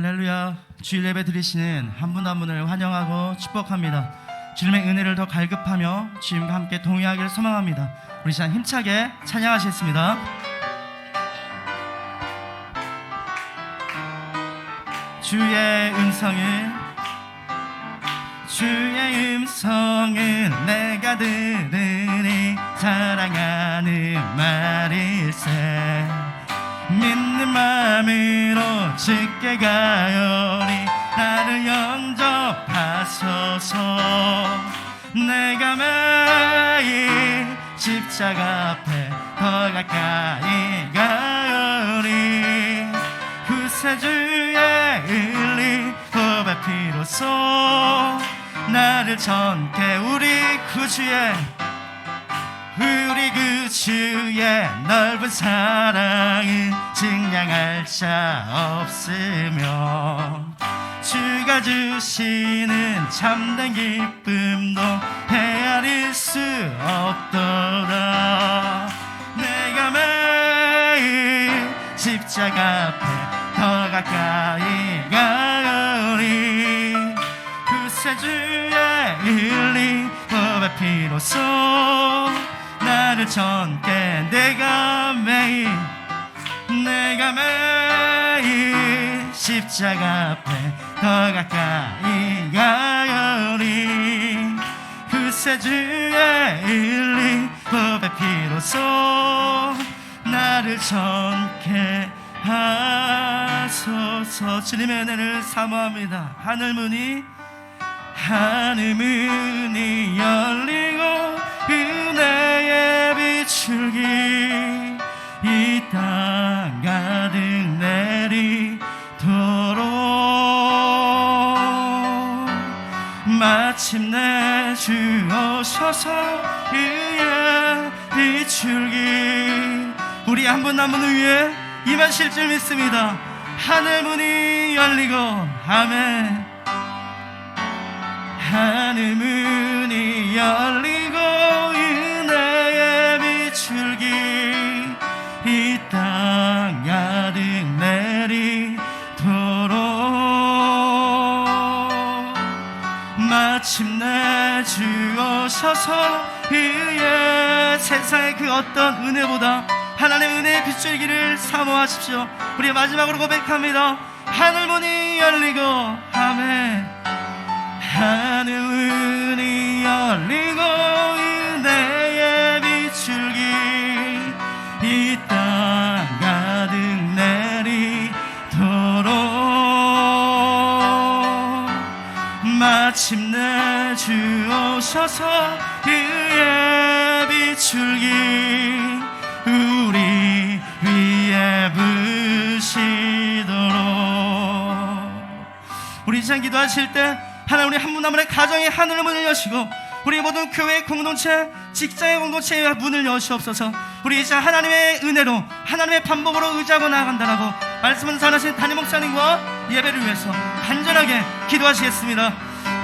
할렐루야. 주일 예배 드리시는 한 분 한 분을 환영하고 축복합니다. 주님의 은혜를 더 갈급하며 주님과 함께 동의하기를 소망합니다. 우리 시간 힘차게 찬양하시겠습니다. 주의 음성은 내가 들으니 사랑하는 말일세. 믿는 마음으로 짙게 가요리 나를 영접하소서. 내가 매일 십자가 앞에 더 가까이 가요리 구세주의 흘린 보배 피로써 나를 전케 우리 구주의 넓은 사랑은 증량할 자 없으며 주가 주시는 참된 기쁨도 헤아릴 수 없도다. 내가 매일 십자가 앞에 더 가까이 가오리 구세주의 흘린 보배 피로써 나를 전케 내가 매일 십자가 앞에 더 가까이 가요리 구세주의 흘린 보배 피로써 나를 전케 하소서. 주님의 은혜를 사모합니다. 하늘 문이 열리고 은혜의 비출기 이 땅 가득 내리도록 마침내 주 오셔서 의의 비출기 우리 한 분 한 분을 위해 임하실 줄 믿습니다. 하늘 문이 열리고 아멘. 하늘 문이 열리고 은혜의 비출기 이 땅 가득 내리도록 마침내 주 오셔서 의의 세상의 그 어떤 은혜보다 하나님의 은혜의 비출기를 사모하십시오. 우리 마지막으로 고백합니다. 하늘 문이 열리고 아멘. 하늘 문이 열리고 은혜의 비출기 이 땅 가득 내리도록 마침내 주 오셔서 의의 비출기 우리 위에 부시도록. 우리 이제 기도하실 때 하나님 우리 한 분 한 분의 가정의 하늘의 문을 여시고 우리 모든 교회 공동체 직장의 공동체의 문을 여시옵소서. 우리 이제 하나님의 은혜로 하나님의 반복으로 의지하고 나아간다라고 말씀을 전하신 담임 목사님과 예배를 위해서 간절하게 기도하시겠습니다.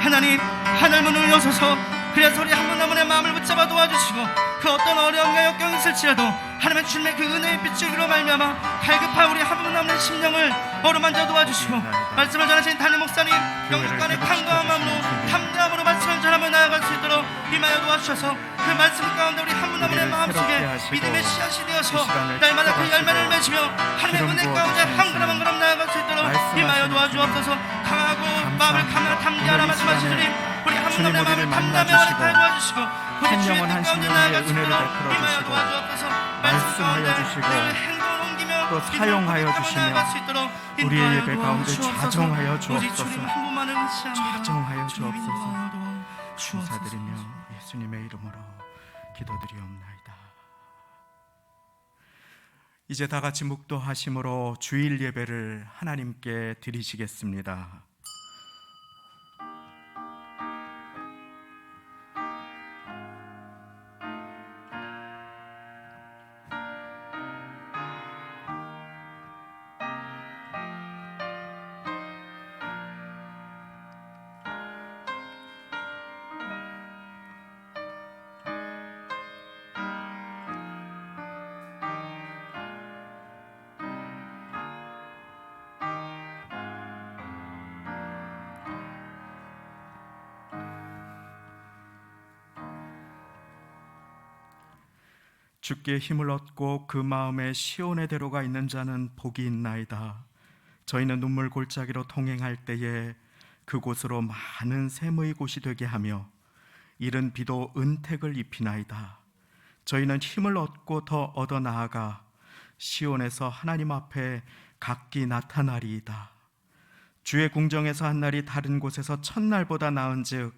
하나님 하늘 문을 여셔서 그래서 우리 한 분 한 분의 마음을 붙잡아 도와주시고 그 어떤 어려움과 역경이 있을지라도 하나님의 주님의 그 은혜의 빛으로 말미암아 갈급한 우리 한 분 한 분의 심령을 어루만져 도와주시고 말씀을 전하신 담임 목사님 영육간의 강건한 마음으로 담대함으로 말씀을 전하며 나아갈 수 있도록 임하여 도와주셔서 그 말씀 가운데 우리 한 분 한 분의 마음속에 믿음의 씨앗이 되어서 날마다 그 열매를 맺으며 하나님의 은혜 가운데 한 걸음 한 걸음 나아갈 수 있도록 임하여 도와주옵소서. 강하고 마음을 강하게 담대하라 말씀하신 주님 우리 한 분 한 분의 마음을 담대하며 하나님께 도와주시고 우리 주의 뜻 가운데 나아갈 수 있도록 임하여 도와주옵소서. 말씀하여 주시고 또 사용하여 주시며 우리의 예배 가운데 좌정하여 주옵소서. 좌정하여 주옵소서. 감사드리며 예수님의 이름으로 기도드리옵나이다. 이제 다 같이 묵도하심으로 주일 예배를 하나님께 드리시겠습니다. 주께 힘을 얻고 그 마음에 시온의 대로가 있는 자는 복이 있나이다. 저희는 눈물 골짜기로 통행할 때에 그곳으로 많은 샘의 곳이 되게 하며 이른 비도 은택을 입히나이다. 저희는 힘을 얻고 더 얻어 나아가 시온에서 하나님 앞에 각기 나타나리이다. 주의 궁정에서 한 날이 다른 곳에서 첫날보다 나은즉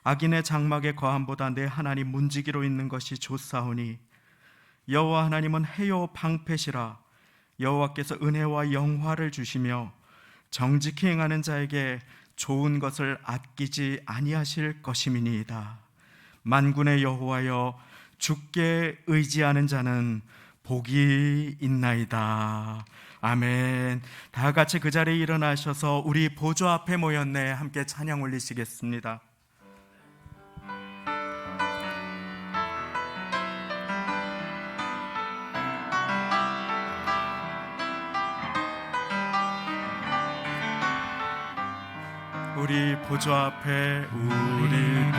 악인의 장막의 거함보다 내 하나님 문지기로 있는 것이 좋사오니 여호와 하나님은 해요 방패시라. 여호와께서 은혜와 영화를 주시며 정직히 행하는 자에게 좋은 것을 아끼지 아니하실 것임이니이다. 만군의 여호와여, 주께 의지하는 자는 복이 있나이다. 아멘. 다 같이 그 자리에 일어나셔서 우리 보좌 앞에 모였네 함께 찬양 올리시겠습니다. 우리 보좌 앞에 모였네.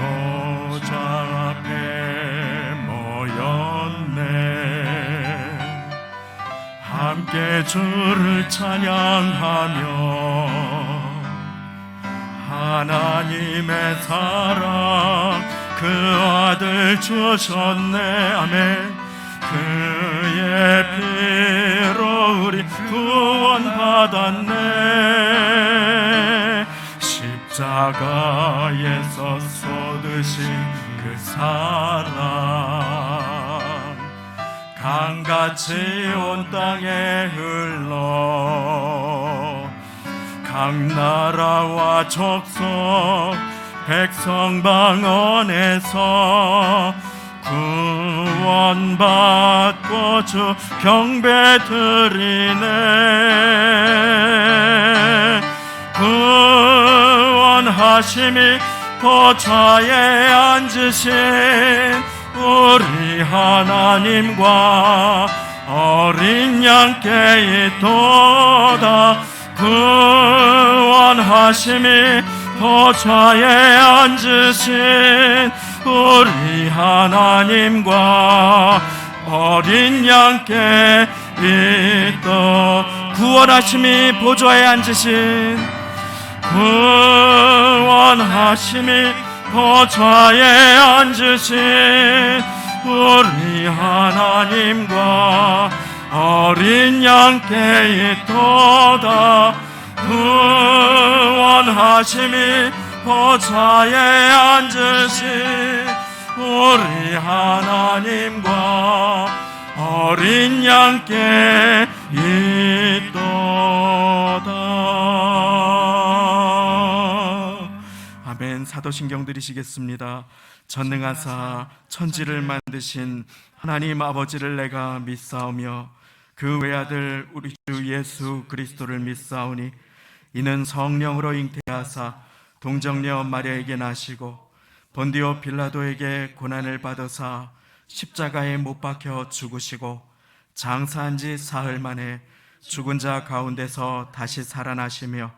함께 주를 찬양하며 하나님의 사랑 그 아들 주셨네. 아멘. 그의 피로 우리 구원받았네. 십자가에서 쏟으신 그 사랑 강같이 온 땅에 흘러 각 나라와 족속 백성 방언에서 구원받고 주 경배 드리네. 구원하심이 보좌에 앉으신 우리 하나님과 어린 양께 있도다. 구원하심이 보좌에 앉으신 우리 하나님과 어린 양께 있도. 구원하심이 보좌에 앉으신 구원하심이 보좌에 앉으신 우리 하나님과 어린 양께 있도다. 구원하심이 보좌에 앉으신 우리 하나님과 어린 양께 있도다. 아멘. 사도신경 드리시겠습니다. 전능하사 천지를 만드신 하나님 아버지를 내가 믿사오며 그 외아들 우리 주 예수 그리스도를 믿사오니 이는 성령으로 잉태하사 동정녀 마리아에게 나시고 본디오 빌라도에게 고난을 받으사 십자가에 못 박혀 죽으시고 장사한 지 사흘 만에 죽은 자 가운데서 다시 살아나시며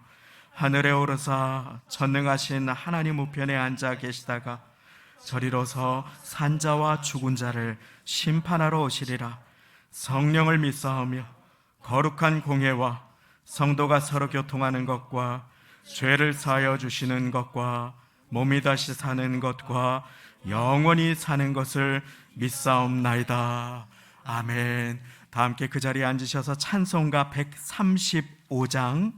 하늘에 오르사 전능하신 하나님 우편에 앉아 계시다가 저리로서 산자와 죽은 자를 심판하러 오시리라. 성령을 믿사오며 거룩한 공회와 성도가 서로 교통하는 것과 죄를 사하여 주시는 것과 몸이 다시 사는 것과 영원히 사는 것을 믿사옵나이다. 아멘. 다 함께 그 자리에 앉으셔서 찬송가 135장,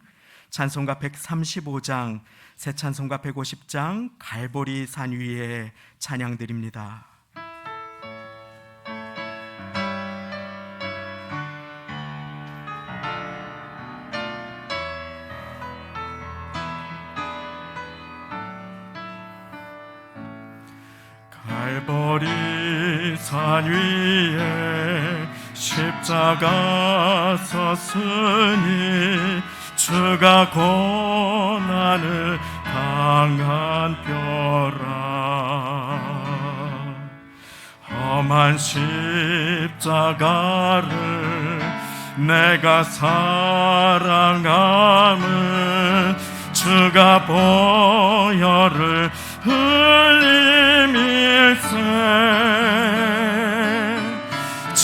찬송가 135장, 새 찬송가 150장 갈보리 산 위에 찬양 드립니다. 갈보리 산 위에 십자가 섰으니 주가 고난을 당한 뼈라. 험한 십자가를 내가 사랑함은 주가 보혈을 흘림일세.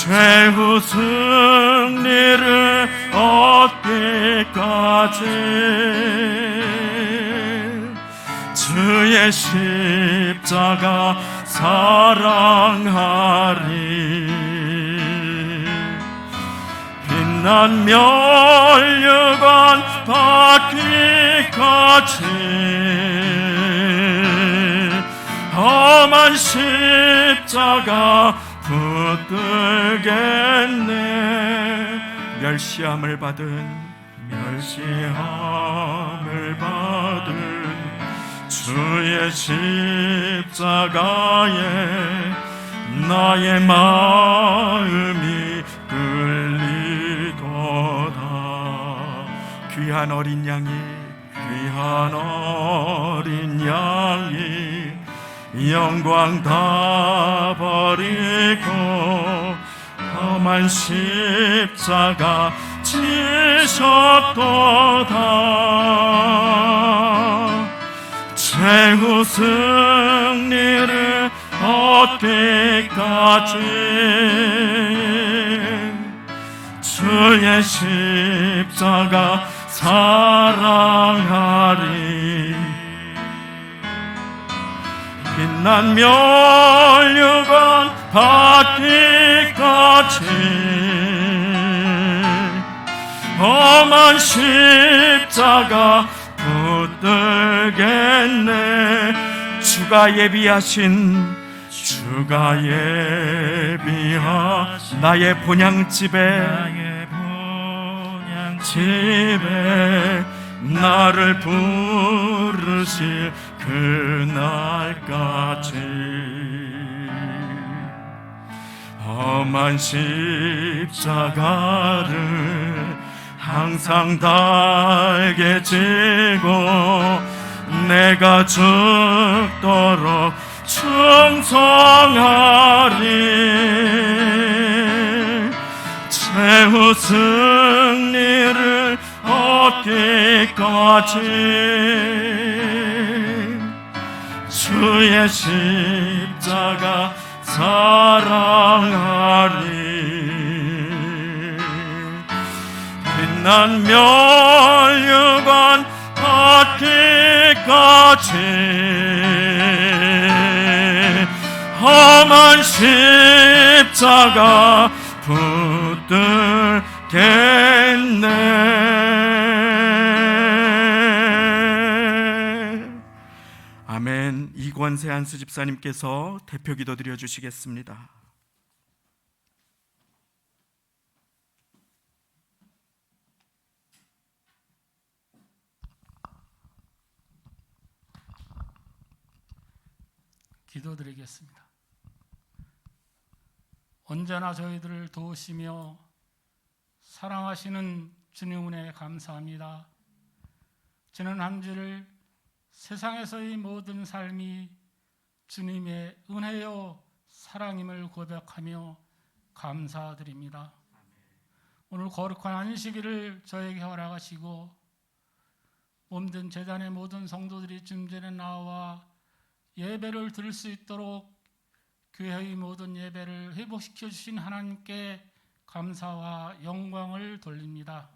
최후 승리를 얻기까지 주의 십자가 사랑하리. 빛난 멸류관 받기까지 험한 십자가 붙들겠네. 멸시함을 받은 주의 십자가에 나의 마음이 끌리도다. 귀한 어린 양이 영광 다 버리고 험한 십자가 지셨도다. 최후 승리를 얻기까지 주의 십자가 사랑하리. 빛난 멸류관 받기까지 험한 십자가 붙들겠네. 주가 예비하신 나의 본향집에 나를 부르실 그날까지 험한 십자가를 항상 달게 지고 내가 죽도록 충성하리. 최후 승리를 얻기까지 주의 십자가 사랑하리. 빛난 멸류관 받기까지 험한 십자가 붙들겠네. 아멘. 이권세 한수 집사님께서 대표 기도 드려 주시겠습니다. 기도드리겠습니다. 언제나 저희들을 도우시며 사랑하시는 주님 은혜에 감사합니다. 지난 한 주를 세상에서의 모든 삶이 주님의 은혜요 사랑임을 고백하며 감사드립니다. 오늘 거룩한 안식일을 저에게 허락하시고 몸든 제단의 모든 성도들이 중전에 나와 예배를 드릴 수 있도록 교회의 모든 예배를 회복시켜 주신 하나님께 감사와 영광을 돌립니다.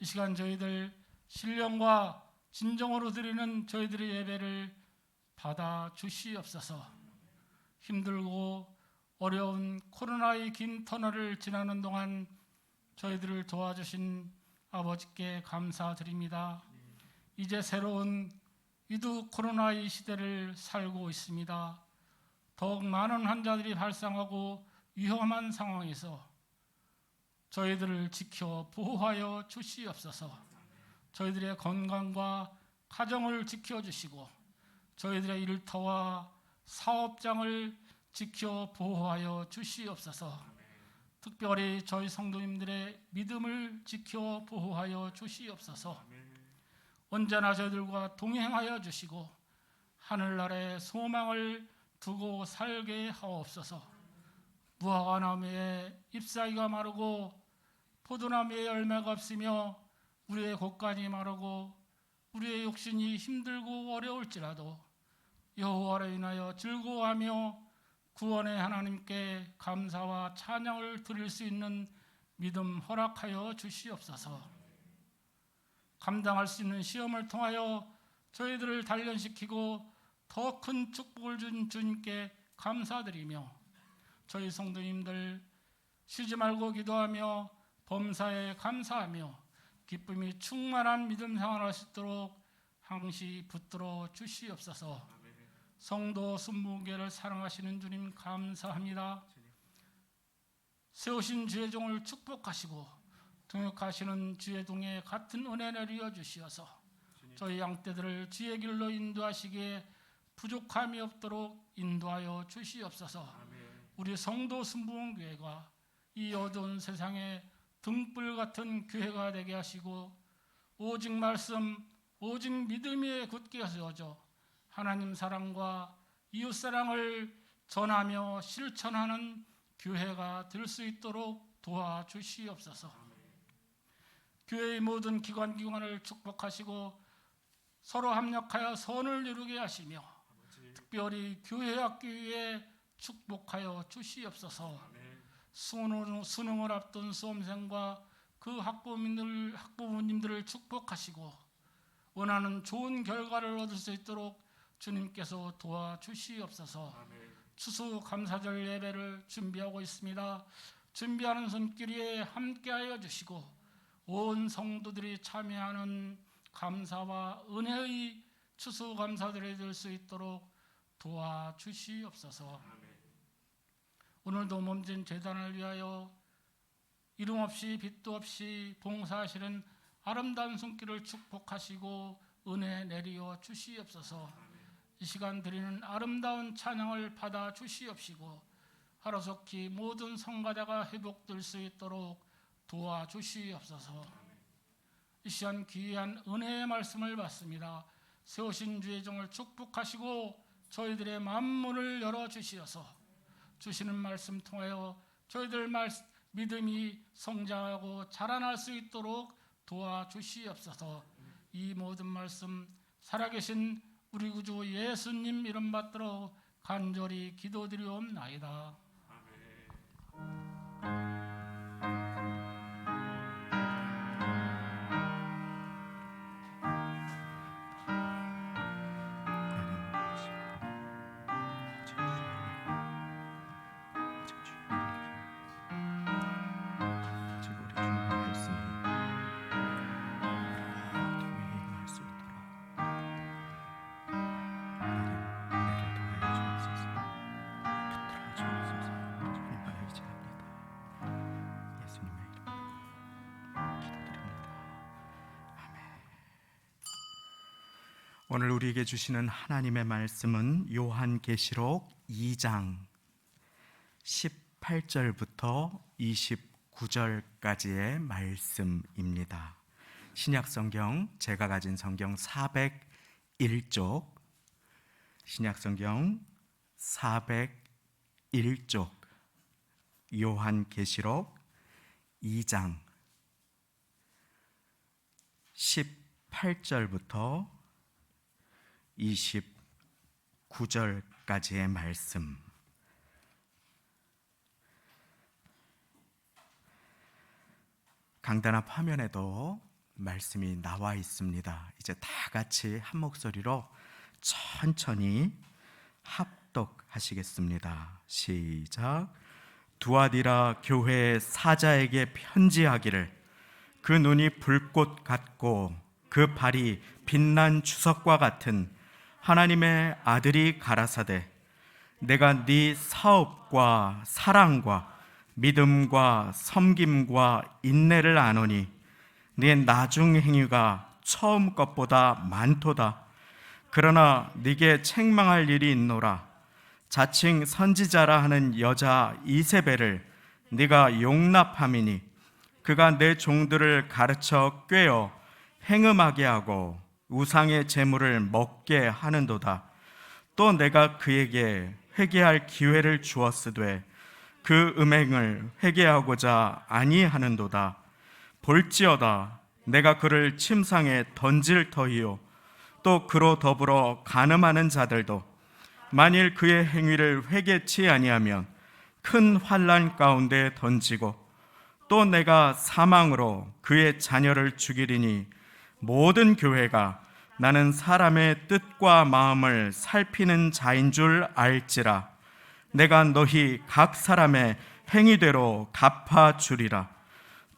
이 시간 저희들 신령과 진정으로 드리는 저희들의 예배를 받아 주시옵소서. 힘들고 어려운 코로나의 긴 터널을 지나는 동안 저희들을 도와주신 아버지께 감사드립니다. 이제 새로운 위드 코로나의 시대를 살고 있습니다. 더욱 많은 환자들이 발생하고 위험한 상황에서 저희들을 지켜 보호하여 주시옵소서. 저희들의 건강과 가정을 지켜주시고 저희들의 일터와 사업장을 지켜 보호하여 주시옵소서. 특별히 저희 성도님들의 믿음을 지켜 보호하여 주시옵소서. 언제나 저희들과 동행하여 주시고 하늘나라의 소망을 두고 살게 하옵소서. 무화과나무에 잎사귀가 마르고 포도나무에 열매가 없으며 우리의 곡간이 마르고 우리의 육신이 힘들고 어려울지라도 여호와로 인하여 즐거워하며 구원의 하나님께 감사와 찬양을 드릴 수 있는 믿음 허락하여 주시옵소서. 감당할 수 있는 시험을 통하여 저희들을 단련시키고 더 큰 축복을 준 주님께 감사드리며, 저희 성도님들 쉬지 말고 기도하며 범사에 감사하며 기쁨이 충만한 믿음 생활할 수 있도록 항시 붙들어 주시옵소서. 성도 순무교회를 사랑하시는 주님 감사합니다. 세우신 주의 종을 축복하시고 동역하시는 주의 동에 같은 은혜 내려 주시어서 저희 양떼들을 주의 길로 인도하시기에 부족함이 없도록 인도하여 주시옵소서. 우리 성도 순복음교회가 이 어두운 세상에 등불 같은 교회가 되게 하시고, 오직 말씀, 오직 믿음 위에 굳게 세워져 하나님 사랑과 이웃 사랑을 전하며 실천하는 교회가 될 수 있도록 도와주시옵소서. 교회의 모든 기관을 축복하시고 서로 합력하여 선을 이루게 하시며, 특별히 교회 학교에 축복하여 주시옵소서. 수능을 앞둔 수험생과 그 학부모님들을 축복하시고 원하는 좋은 결과를 얻을 수 있도록 주님께서 도와주시옵소서. 추수 감사절 예배를 준비하고 있습니다. 준비하는 손길에 함께하여 주시고 온 성도들이 참여하는 감사와 은혜의 추수 감사절이 될 수 있도록 도와주시옵소서. 오늘도 몸진 재단을 위하여 이름 없이 빛도 없이 봉사하시는 아름다운 손길을 축복하시고 은혜 내리어 주시옵소서. 이 시간 드리는 아름다운 찬양을 받아 주시옵시고 하루속히 모든 성가대가 회복될 수 있도록 도와주시옵소서. 이 시간 귀한 은혜의 말씀을 받습니다. 세우신 주의 종을 축복하시고 저희들의 만문을 열어주시어서 주시는 말씀 통하여 저희들 믿음이 성장하고 자라날 수 있도록 도와주시옵소서. 이 모든 말씀 살아계신 우리 구주 예수님 이름 받들어 간절히 기도드리옵나이다. 오늘 우리에게 주시는 하나님의 말씀은 요한계시록 2장 18절부터 29절까지의 말씀입니다. 신약성경, 제가 가진 성경 401쪽, 신약성경 401쪽, 요한계시록 2장 18절부터 29절까지의 말씀. 강단 앞 화면에도 말씀이 나와 있습니다. 이제 다 같이 한 목소리로 천천히 합독하시겠습니다. 시작. 두아디라 교회의 사자에게 편지하기를, 그 눈이 불꽃 같고 그 발이 빛난 주석과 같은 하나님의 아들이 가라사대, 내가 네 사업과 사랑과 믿음과 섬김과 인내를 아노니 네 나중 행위가 처음 것보다 많도다. 그러나 네게 책망할 일이 있노라. 자칭 선지자라 하는 여자 이세벨을 네가 용납함이니 그가 내 종들을 가르쳐 꿰어 행음하게 하고 우상의 제물을 먹게 하는도다. 또 내가 그에게 회개할 기회를 주었으되 그 음행을 회개하고자 아니하는도다. 볼지어다 내가 그를 침상에 던질 터이요 또 그로 더불어 간음하는 자들도 만일 그의 행위를 회개치 아니하면 큰 환난 가운데 던지고 또 내가 사망으로 그의 자녀를 죽이리니 모든 교회가 나는 사람의 뜻과 마음을 살피는 자인 줄 알지라. 내가 너희 각 사람의 행위대로 갚아주리라.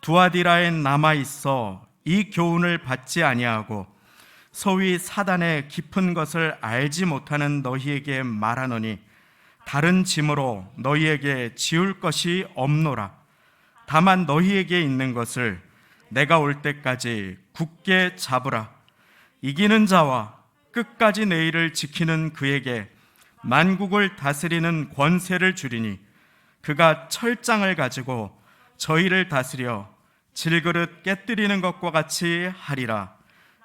두아디라에 남아 있어 이 교훈을 받지 아니하고 소위 사단의 깊은 것을 알지 못하는 너희에게 말하노니 다른 짐으로 너희에게 지울 것이 없노라. 다만 너희에게 있는 것을 내가 올 때까지 굳게 잡으라. 이기는 자와 끝까지 내 일을 지키는 그에게 만국을 다스리는 권세를 주리니 그가 철장을 가지고 저희를 다스려 질그릇 깨뜨리는 것과 같이 하리라.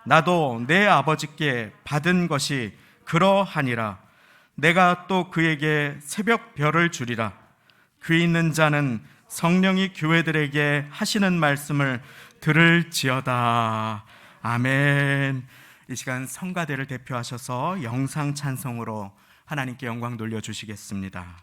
나도 내 아버지께 받은 것이 그러하니라. 내가 또 그에게 새벽별을 주리라. 귀 있는 자는 성령이 교회들에게 하시는 말씀을 들을지어다. 아멘. 이 시간 성가대를 대표하셔서 영상 찬송으로 하나님께 영광 돌려주시겠습니다.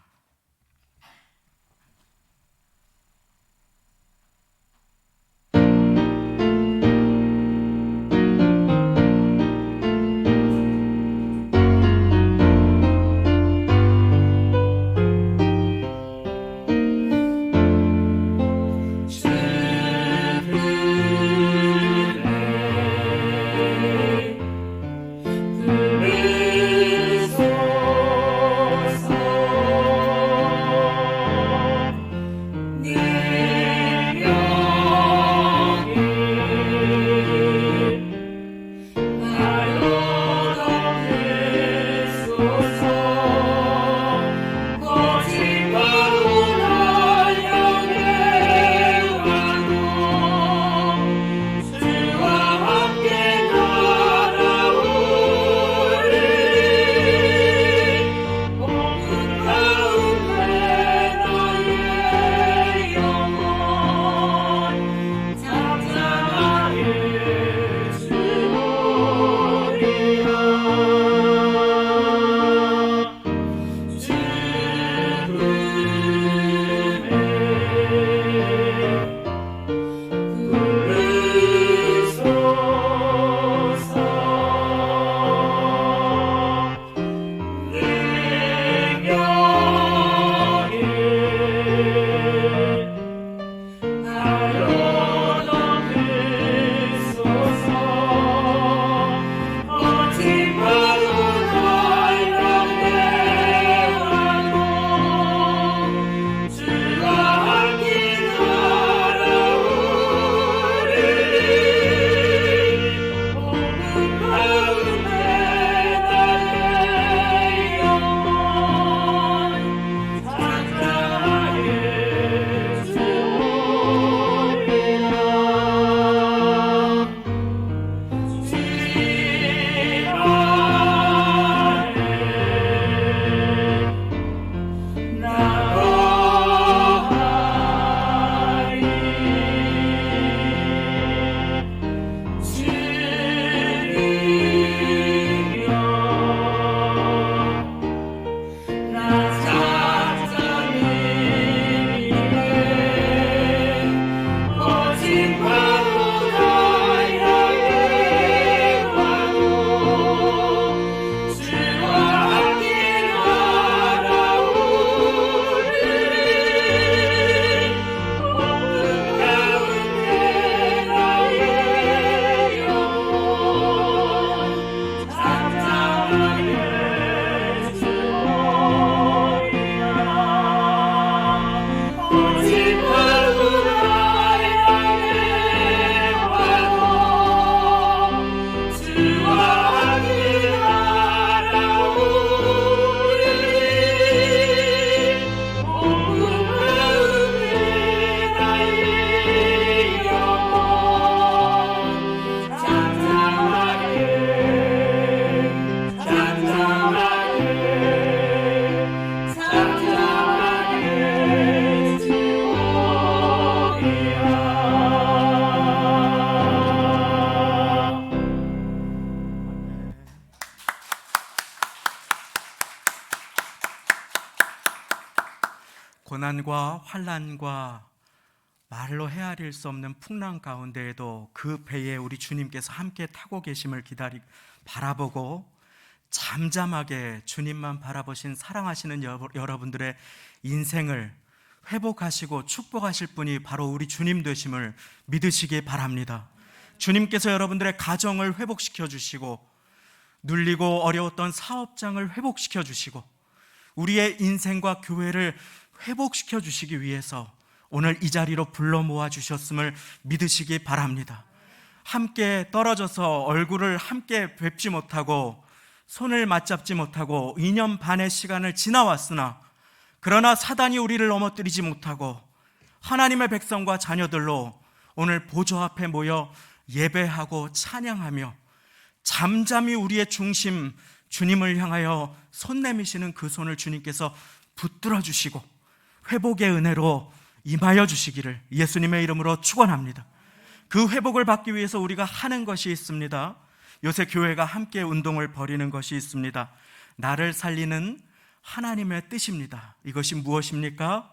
그리스도서 고난과 환난과 말로 헤아릴 수 없는 풍랑 가운데에도 그 배에 우리 주님께서 함께 타고 계심을 바라보고 잠잠하게 주님만 바라보신 사랑하시는 여러분들의 인생을 회복하시고 축복하실 분이 바로 우리 주님 되심을 믿으시기 바랍니다. 주님께서 여러분들의 가정을 회복시켜 주시고 눌리고 어려웠던 사업장을 회복시켜 주시고 우리의 인생과 교회를 회복시켜 주시기 위해서 오늘 이 자리로 불러 모아 주셨음을 믿으시기 바랍니다. 함께 떨어져서 얼굴을 함께 뵙지 못하고 손을 맞잡지 못하고 2년 반의 시간을 지나왔으나 그러나 사단이 우리를 넘어뜨리지 못하고 하나님의 백성과 자녀들로 오늘 보좌 앞에 모여 예배하고 찬양하며 잠잠히 우리의 중심 주님을 향하여 손 내미시는 그 손을 주님께서 붙들어 주시고 회복의 은혜로 임하여 주시기를 예수님의 이름으로 축원합니다. 그 회복을 받기 위해서 우리가 하는 것이 있습니다. 요새 교회가 함께 운동을 벌이는 것이 있습니다. 나를 살리는 하나님의 뜻입니다. 이것이 무엇입니까?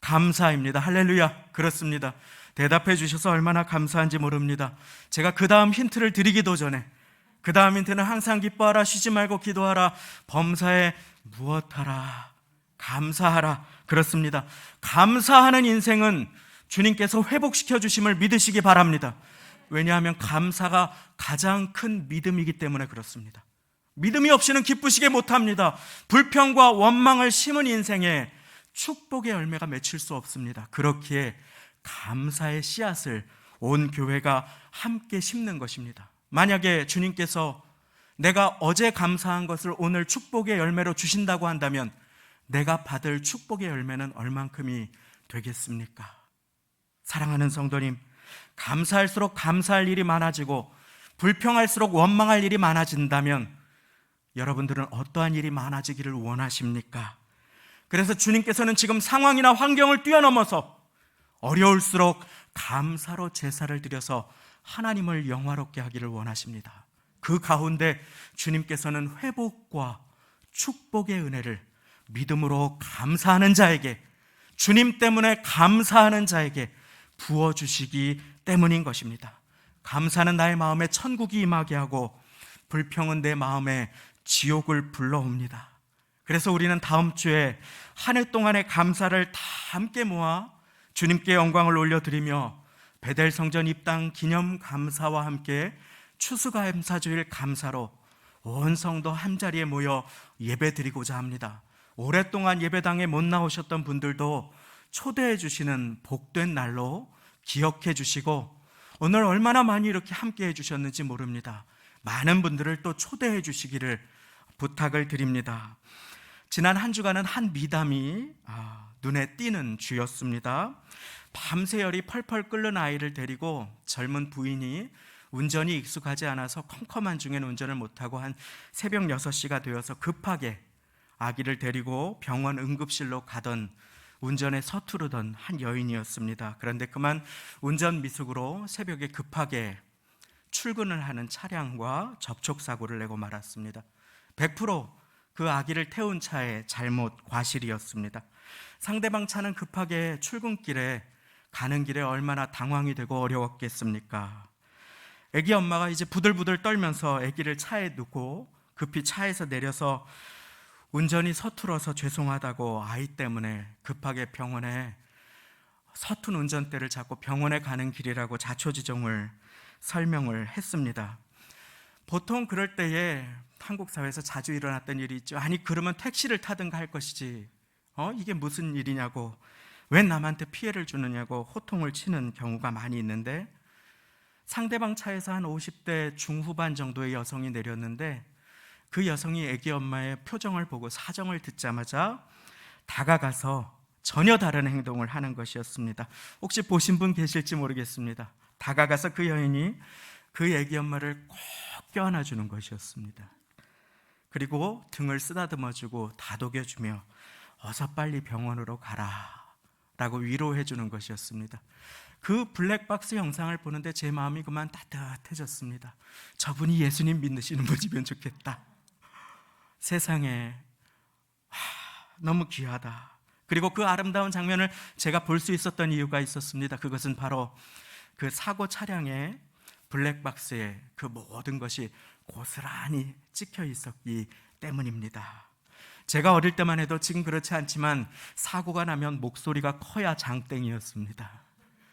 감사입니다. 할렐루야. 그렇습니다. 대답해 주셔서 얼마나 감사한지 모릅니다. 제가 그 다음 힌트를 드리기도 전에 그 다음 힌트는 항상 기뻐하라, 쉬지 말고 기도하라, 범사에 무엇하라, 감사하라. 그렇습니다. 감사하는 인생은 주님께서 회복시켜 주심을 믿으시기 바랍니다. 왜냐하면 감사가 가장 큰 믿음이기 때문에 그렇습니다. 믿음이 없이는 기쁘시게 못합니다. 불평과 원망을 심은 인생에 축복의 열매가 맺힐 수 없습니다. 그렇기에 감사의 씨앗을 온 교회가 함께 심는 것입니다. 만약에 주님께서 내가 어제 감사한 것을 오늘 축복의 열매로 주신다고 한다면 내가 받을 축복의 열매는 얼만큼이 되겠습니까? 사랑하는 성도님, 감사할수록 감사할 일이 많아지고 불평할수록 원망할 일이 많아진다면 여러분들은 어떠한 일이 많아지기를 원하십니까? 그래서 주님께서는 지금 상황이나 환경을 뛰어넘어서 어려울수록 감사로 제사를 드려서 하나님을 영화롭게 하기를 원하십니다. 그 가운데 주님께서는 회복과 축복의 은혜를 믿음으로 감사하는 자에게, 주님 때문에 감사하는 자에게 부어주시기 때문인 것입니다. 감사는 나의 마음에 천국이 임하게 하고 불평은 내 마음에 지옥을 불러옵니다. 그래서 우리는 다음 주에 한 해 동안의 감사를 다 함께 모아 주님께 영광을 올려드리며 베델 성전 입당 기념 감사와 함께 추수감사주일 감사로 온 성도 한자리에 모여 예배드리고자 합니다. 오랫동안 예배당에 못 나오셨던 분들도 초대해 주시는 복된 날로 기억해 주시고 오늘 얼마나 많이 이렇게 함께 해 주셨는지 모릅니다. 많은 분들을 또 초대해 주시기를 부탁을 드립니다. 지난 한 주간은 한 미담이 눈에 띄는 주였습니다. 밤새 열이 펄펄 끓는 아이를 데리고 젊은 부인이 운전이 익숙하지 않아서 컴컴한 중에는 운전을 못하고 한 새벽 6시가 되어서 급하게 아기를 데리고 병원 응급실로 가던 운전에 서투르던 한 여인이었습니다. 그런데 그만 운전 미숙으로 새벽에 급하게 출근을 하는 차량과 접촉사고를 내고 말았습니다. 100% 그 아기를 태운 차의 잘못, 과실이었습니다. 상대방 차는 급하게 출근길에 가는 길에 얼마나 당황이 되고 어려웠겠습니까? 아기 엄마가 이제 부들부들 떨면서 아기를 차에 놓고 급히 차에서 내려서 운전이 서툴어서 죄송하다고 아이 때문에 급하게 병원에 서툰 운전대를 잡고 병원에 가는 길이라고 자초지종을 설명을 했습니다. 보통 그럴 때에 한국 사회에서 자주 일어났던 일이 있죠. 아니 그러면 택시를 타든가 할 것이지 이게 무슨 일이냐고, 왜 남한테 피해를 주느냐고 호통을 치는 경우가 많이 있는데, 상대방 차에서 한 50대 중후반 정도의 여성이 내렸는데 그 여성이 아기 엄마의 표정을 보고 사정을 듣자마자 다가가서 전혀 다른 행동을 하는 것이었습니다. 혹시 보신 분 계실지 모르겠습니다. 다가가서 그 여인이 그 아기 엄마를 꼭 껴안아주는 것이었습니다. 그리고 등을 쓰다듬어주고 다독여주며 어서 빨리 병원으로 가라 라고 위로해주는 것이었습니다. 그 블랙박스 영상을 보는데 제 마음이 그만 따뜻해졌습니다. 저분이 예수님 믿으시는 분이면 좋겠다. 세상에 너무 귀하다. 그리고 그 아름다운 장면을 제가 볼 수 있었던 이유가 있었습니다. 그것은 바로 그 사고 차량의 블랙박스에 그 모든 것이 고스란히 찍혀 있었기 때문입니다. 제가 어릴 때만 해도 지금 그렇지 않지만 사고가 나면 목소리가 커야 장땡이었습니다.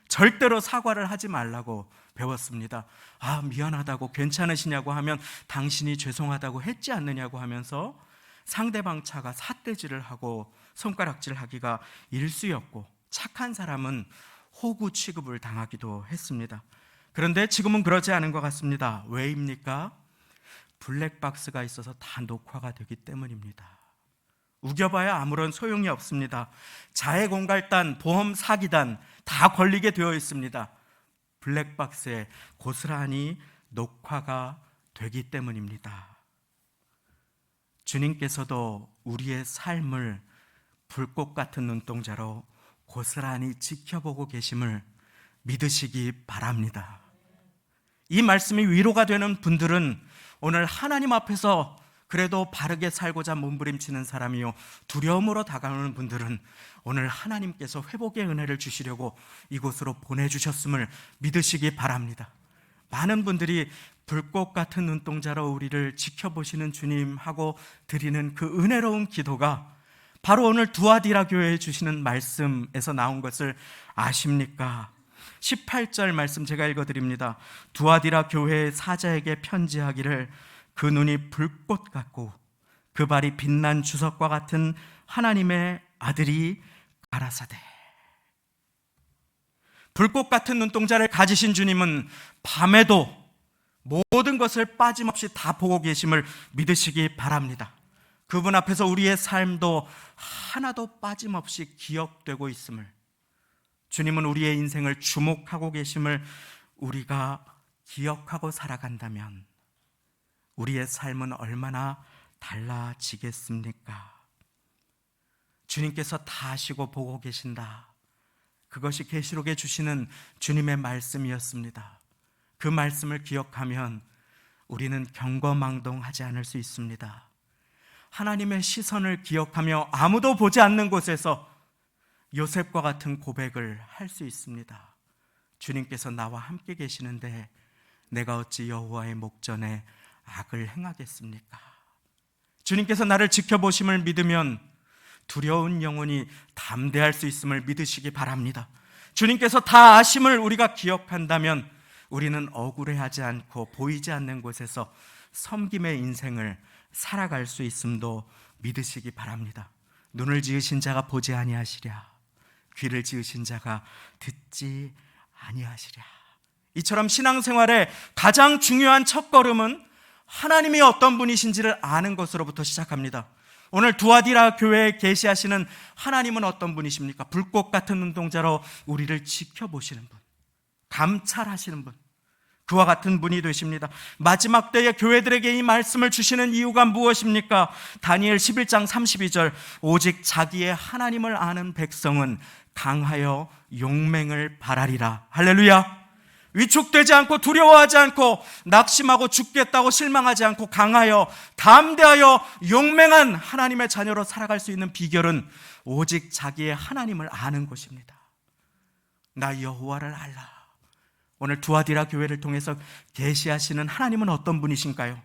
절대로 사과를 하지 말라고 배웠습니다. 아, 미안하다고, 괜찮으시냐고 하면 당신이 죄송하다고 했지 않느냐고 하면서 상대방 차가 삿대질을 하고 손가락질 하기가 일쑤였고, 착한 사람은 호구 취급을 당하기도 했습니다. 그런데 지금은 그러지 않은 것 같습니다. 왜입니까? 블랙박스가 있어서 다 녹화가 되기 때문입니다. 우겨봐야 아무런 소용이 없습니다. 자해공갈단, 보험 사기단 다 걸리게 되어 있습니다. 블랙박스에 고스란히 녹화가 되기 때문입니다. 주님께서도 우리의 삶을 불꽃 같은 눈동자로 고스란히 지켜보고 계심을 믿으시기 바랍니다. 이 말씀이 위로가 되는 분들은 오늘 하나님 앞에서 그래도 바르게 살고자 몸부림치는 사람이요, 두려움으로 다가오는 분들은 오늘 하나님께서 회복의 은혜를 주시려고 이곳으로 보내주셨음을 믿으시기 바랍니다. 많은 분들이 불꽃 같은 눈동자로 우리를 지켜보시는 주님 하고 드리는 그 은혜로운 기도가 바로 오늘 두아디라 교회에 주시는 말씀에서 나온 것을 아십니까? 18절 말씀 제가 읽어드립니다. 두아디라 교회의 사자에게 편지하기를 그 눈이 불꽃 같고 그 발이 빛난 주석과 같은 하나님의 아들이 가라사대. 불꽃 같은 눈동자를 가지신 주님은 밤에도 모든 것을 빠짐없이 다 보고 계심을 믿으시기 바랍니다. 그분 앞에서 우리의 삶도 하나도 빠짐없이 기억되고 있음을, 주님은 우리의 인생을 주목하고 계심을 우리가 기억하고 살아간다면 우리의 삶은 얼마나 달라지겠습니까? 주님께서 다 아시고 보고 계신다. 그것이 계시록에 주시는 주님의 말씀이었습니다. 그 말씀을 기억하면 우리는 경거망동하지 않을 수 있습니다. 하나님의 시선을 기억하며 아무도 보지 않는 곳에서 요셉과 같은 고백을 할 수 있습니다. 주님께서 나와 함께 계시는데 내가 어찌 여호와의 목전에 악을 행하겠습니까? 주님께서 나를 지켜보심을 믿으면 두려운 영혼이 담대할 수 있음을 믿으시기 바랍니다. 주님께서 다 아심을 우리가 기억한다면 우리는 억울해하지 않고 보이지 않는 곳에서 섬김의 인생을 살아갈 수 있음도 믿으시기 바랍니다. 눈을 지으신 자가 보지 아니하시랴, 귀를 지으신 자가 듣지 아니하시랴. 이처럼 신앙생활의 가장 중요한 첫걸음은 하나님이 어떤 분이신지를 아는 것으로부터 시작합니다. 오늘 두아디라 교회에 계시하시는 하나님은 어떤 분이십니까? 불꽃 같은 눈동자로 우리를 지켜보시는 분, 감찰하시는 분, 그와 같은 분이 되십니다. 마지막 때에 교회들에게 이 말씀을 주시는 이유가 무엇입니까? 다니엘 11장 32절, 오직 자기의 하나님을 아는 백성은 강하여 용맹을 발하리라. 할렐루야. 위축되지 않고 두려워하지 않고 낙심하고 죽겠다고 실망하지 않고 강하여 담대하여 용맹한 하나님의 자녀로 살아갈 수 있는 비결은 오직 자기의 하나님을 아는 것입니다. 나 여호와를 알라. 오늘 두아디라 교회를 통해서 계시하시는 하나님은 어떤 분이신가요?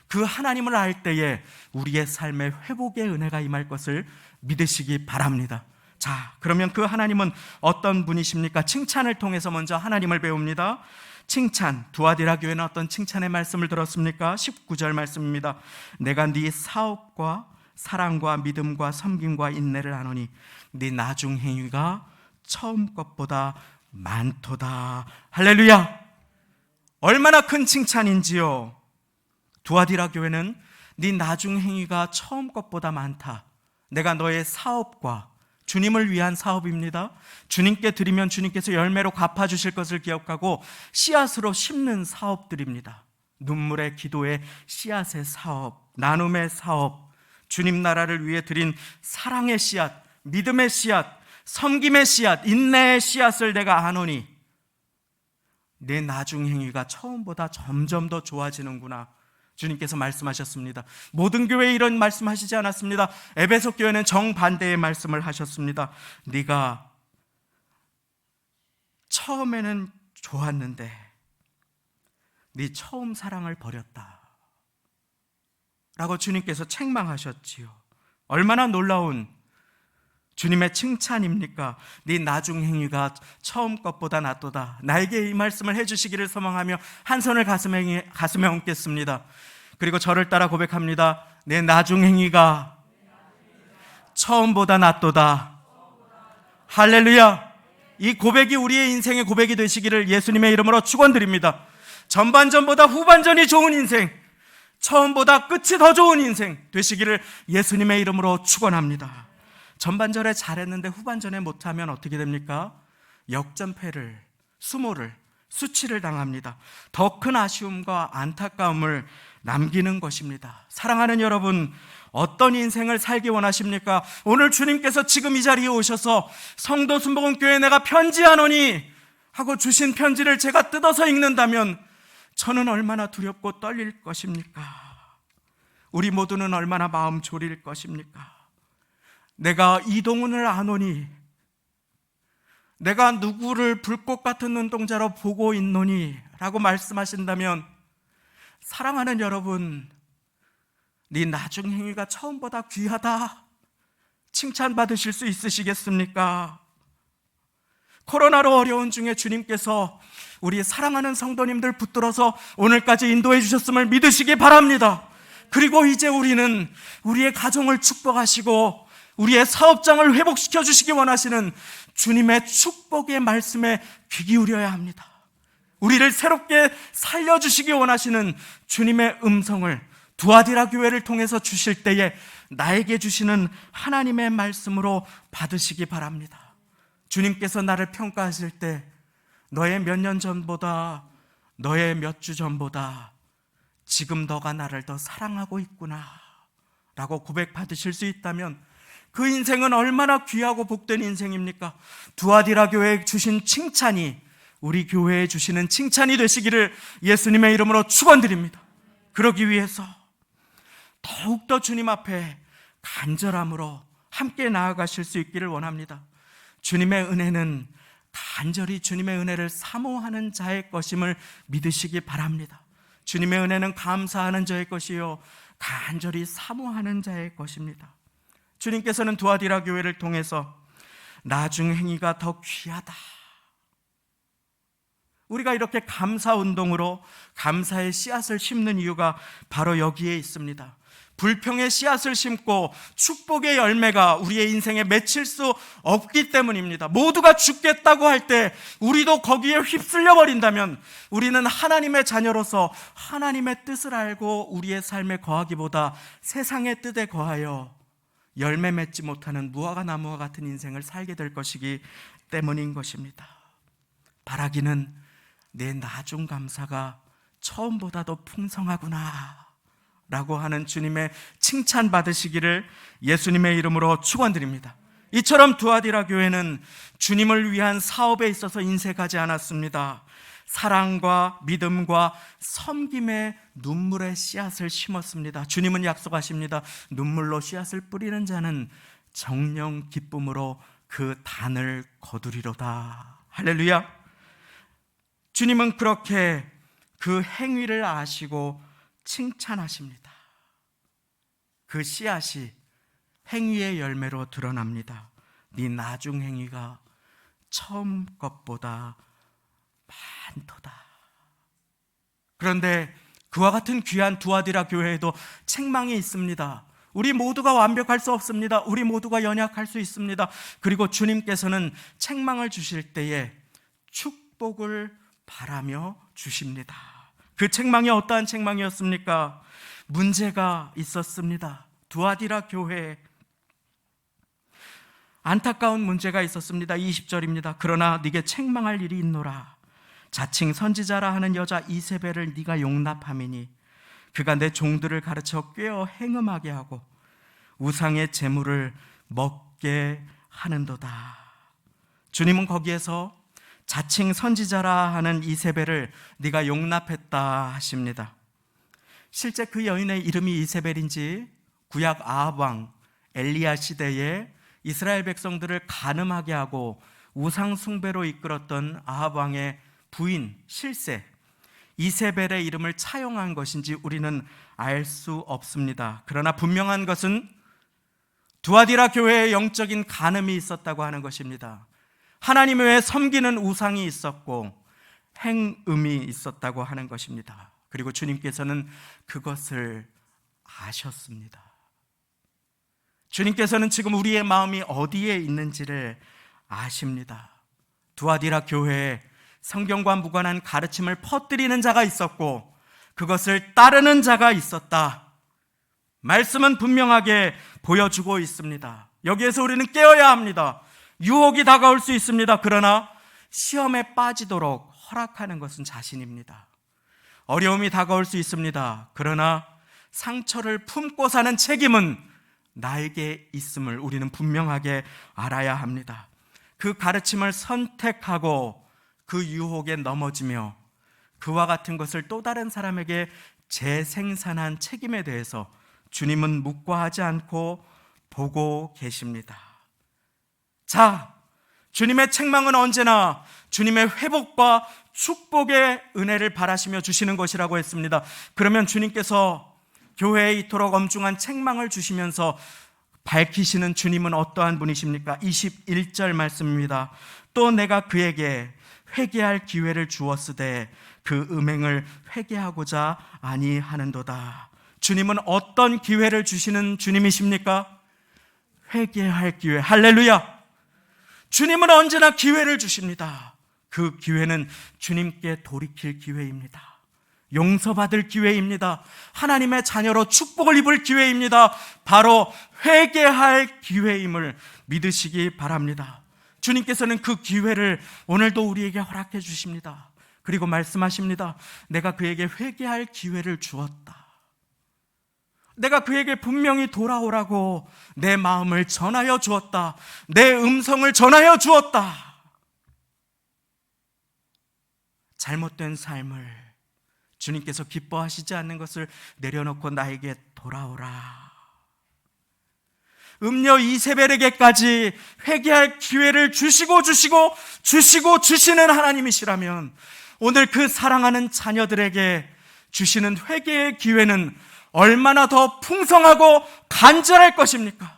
그 하나님을 알 때에 우리의 삶에 회복의 은혜가 임할 것을 믿으시기 바랍니다. 자, 그러면 그 하나님은 어떤 분이십니까? 칭찬을 통해서 먼저 하나님을 배웁니다. 칭찬, 두아디라 교회는 어떤 칭찬의 말씀을 들었습니까? 19절 말씀입니다. 내가 네 사업과 사랑과 믿음과 섬김과 인내를 아노니 네 나중 행위가 처음 것보다 많도다. 할렐루야. 얼마나 큰 칭찬인지요. 두아디라 교회는 네 나중 행위가 처음 것보다 많다. 내가 너의 사업과, 주님을 위한 사업입니다. 주님께 드리면 주님께서 열매로 갚아주실 것을 기억하고 씨앗으로 심는 사업들입니다. 눈물의 기도의 씨앗의 사업, 나눔의 사업, 주님 나라를 위해 드린 사랑의 씨앗, 믿음의 씨앗, 섬김의 씨앗, 인내의 씨앗을 내가 아노니 내 나중 행위가 처음보다 점점 더 좋아지는구나. 주님께서 말씀하셨습니다. 모든 교회에 이런 말씀하시지 않았습니다. 에베소 교회는 정반대의 말씀을 하셨습니다. 네가 처음에는 좋았는데 네 처음 사랑을 버렸다 라고 주님께서 책망하셨지요. 얼마나 놀라운 주님의 칭찬입니까? 네 나중 행위가 처음 것보다 낫도다. 나에게 이 말씀을 해주시기를 소망하며 한 손을 가슴에 얹겠습니다. 그리고 저를 따라 고백합니다. 내 나중 행위가 처음보다 낫도다. 할렐루야. 이 고백이 우리의 인생의 고백이 되시기를 예수님의 이름으로 축원드립니다. 전반전보다 후반전이 좋은 인생, 처음보다 끝이 더 좋은 인생 되시기를 예수님의 이름으로 축원합니다. 전반전에 잘했는데 후반전에 못하면 어떻게 됩니까? 역전패를, 수모를, 수치를 당합니다. 더 큰 아쉬움과 안타까움을 남기는 것입니다. 사랑하는 여러분, 어떤 인생을 살기 원하십니까? 오늘 주님께서 지금 이 자리에 오셔서 성도 순복음교회에 내가 편지하노니 하고 주신 편지를 제가 뜯어서 읽는다면 저는 얼마나 두렵고 떨릴 것입니까? 우리 모두는 얼마나 마음 졸일 것입니까? 내가 이동훈을 아노니, 내가 누구를 불꽃 같은 눈동자로 보고 있노니 라고 말씀하신다면, 사랑하는 여러분, 네 나중 행위가 처음보다 귀하다 칭찬받으실 수 있으시겠습니까? 코로나로 어려운 중에 주님께서 우리 사랑하는 성도님들 붙들어서 오늘까지 인도해 주셨음을 믿으시기 바랍니다. 그리고 이제 우리는 우리의 가정을 축복하시고 우리의 사업장을 회복시켜 주시기 원하시는 주님의 축복의 말씀에 귀 기울여야 합니다. 우리를 새롭게 살려주시기 원하시는 주님의 음성을 두아디라 교회를 통해서 주실 때에 나에게 주시는 하나님의 말씀으로 받으시기 바랍니다. 주님께서 나를 평가하실 때 너의 몇 년 전보다, 너의 몇 주 전보다 지금 너가 나를 더 사랑하고 있구나 라고 고백받으실 수 있다면 그 인생은 얼마나 귀하고 복된 인생입니까? 두아디라 교회에 주신 칭찬이 우리 교회에 주시는 칭찬이 되시기를 예수님의 이름으로 축원드립니다. 그러기 위해서 더욱더 주님 앞에 간절함으로 함께 나아가실 수 있기를 원합니다. 주님의 은혜는 간절히 주님의 은혜를 사모하는 자의 것임을 믿으시기 바랍니다. 주님의 은혜는 감사하는 자의 것이요 간절히 사모하는 자의 것입니다. 주님께서는 두아디라 교회를 통해서 나중 행위가 더 귀하다, 우리가 이렇게 감사운동으로 감사의 씨앗을 심는 이유가 바로 여기에 있습니다. 불평의 씨앗을 심고 축복의 열매가 우리의 인생에 맺힐 수 없기 때문입니다. 모두가 죽겠다고 할 때 우리도 거기에 휩쓸려 버린다면 우리는 하나님의 자녀로서 하나님의 뜻을 알고 우리의 삶에 거하기보다 세상의 뜻에 거하여 열매 맺지 못하는 무화과 나무와 같은 인생을 살게 될 것이기 때문인 것입니다. 바라기는 내 나중 감사가 처음보다 더 풍성하구나 라고 하는 주님의 칭찬 받으시기를 예수님의 이름으로 축원드립니다. 이처럼 두아디라 교회는 주님을 위한 사업에 있어서 인색하지 않았습니다. 사랑과 믿음과 섬김의 눈물의 씨앗을 심었습니다. 주님은 약속하십니다. 눈물로 씨앗을 뿌리는 자는 정령 기쁨으로 그 단을 거두리로다. 할렐루야. 주님은 그렇게 그 행위를 아시고 칭찬하십니다. 그 씨앗이 행위의 열매로 드러납니다. 네 나중 행위가 처음 것보다 많도다. 그런데 그와 같은 귀한 두아디라 교회에도 책망이 있습니다. 우리 모두가 완벽할 수 없습니다. 우리 모두가 연약할 수 있습니다. 그리고 주님께서는 책망을 주실 때에 축복을 바라며 주십니다. 그 책망이 어떠한 책망이었습니까? 문제가 있었습니다. 두아디라 교회에 안타까운 문제가 있었습니다. 20절입니다. 그러나 네게 책망할 일이 있노라. 자칭 선지자라 하는 여자 이세벨을 네가 용납함이니 그가 내 종들을 가르쳐 꾀어 행음하게 하고 우상의 재물을 먹게 하는도다. 주님은 거기에서 자칭 선지자라 하는 이세벨을 네가 용납했다 하십니다. 실제 그 여인의 이름이 이세벨인지 구약 아합 왕 엘리야 시대에 이스라엘 백성들을 간음하게 하고 우상 숭배로 이끌었던 아합 왕의 부인 실세 이세벨의 이름을 차용한 것인지 우리는 알 수 없습니다. 그러나 분명한 것은 두아디라 교회에 영적인 간음이 있었다고 하는 것입니다. 하나님 외에 섬기는 우상이 있었고 행음이 있었다고 하는 것입니다. 그리고 주님께서는 그것을 아셨습니다. 주님께서는 지금 우리의 마음이 어디에 있는지를 아십니다. 두아디라 교회에 성경과 무관한 가르침을 퍼뜨리는 자가 있었고 그것을 따르는 자가 있었다. 말씀은 분명하게 보여주고 있습니다. 여기에서 우리는 깨어야 합니다. 유혹이 다가올 수 있습니다. 그러나 시험에 빠지도록 허락하는 것은 자신입니다. 어려움이 다가올 수 있습니다. 그러나 상처를 품고 사는 책임은 나에게 있음을 우리는 분명하게 알아야 합니다. 그 가르침을 선택하고 그 유혹에 넘어지며 그와 같은 것을 또 다른 사람에게 재생산한 책임에 대해서 주님은 묵과하지 않고 보고 계십니다. 자, 주님의 책망은 언제나 주님의 회복과 축복의 은혜를 바라시며 주시는 것이라고 했습니다. 그러면 주님께서 교회에 이토록 엄중한 책망을 주시면서 밝히시는 주님은 어떠한 분이십니까? 21절 말씀입니다. 또 내가 그에게 회개할 기회를 주었으되 그 음행을 회개하고자 아니하는도다. 주님은 어떤 기회를 주시는 주님이십니까? 회개할 기회. 할렐루야. 주님은 언제나 기회를 주십니다. 그 기회는 주님께 돌이킬 기회입니다. 용서받을 기회입니다. 하나님의 자녀로 축복을 입을 기회입니다. 바로 회개할 기회임을 믿으시기 바랍니다. 주님께서는 그 기회를 오늘도 우리에게 허락해 주십니다. 그리고 말씀하십니다. 내가 그에게 회개할 기회를 주었다. 내가 그에게 분명히 돌아오라고 내 마음을 전하여 주었다. 내 음성을 전하여 주었다. 잘못된 삶을 주님께서 기뻐하시지 않는 것을 내려놓고 나에게 돌아오라. 음녀 이세벨에게까지 회개할 기회를 주시는 하나님이시라면 오늘 그 사랑하는 자녀들에게 주시는 회개의 기회는 얼마나 더 풍성하고 간절할 것입니까?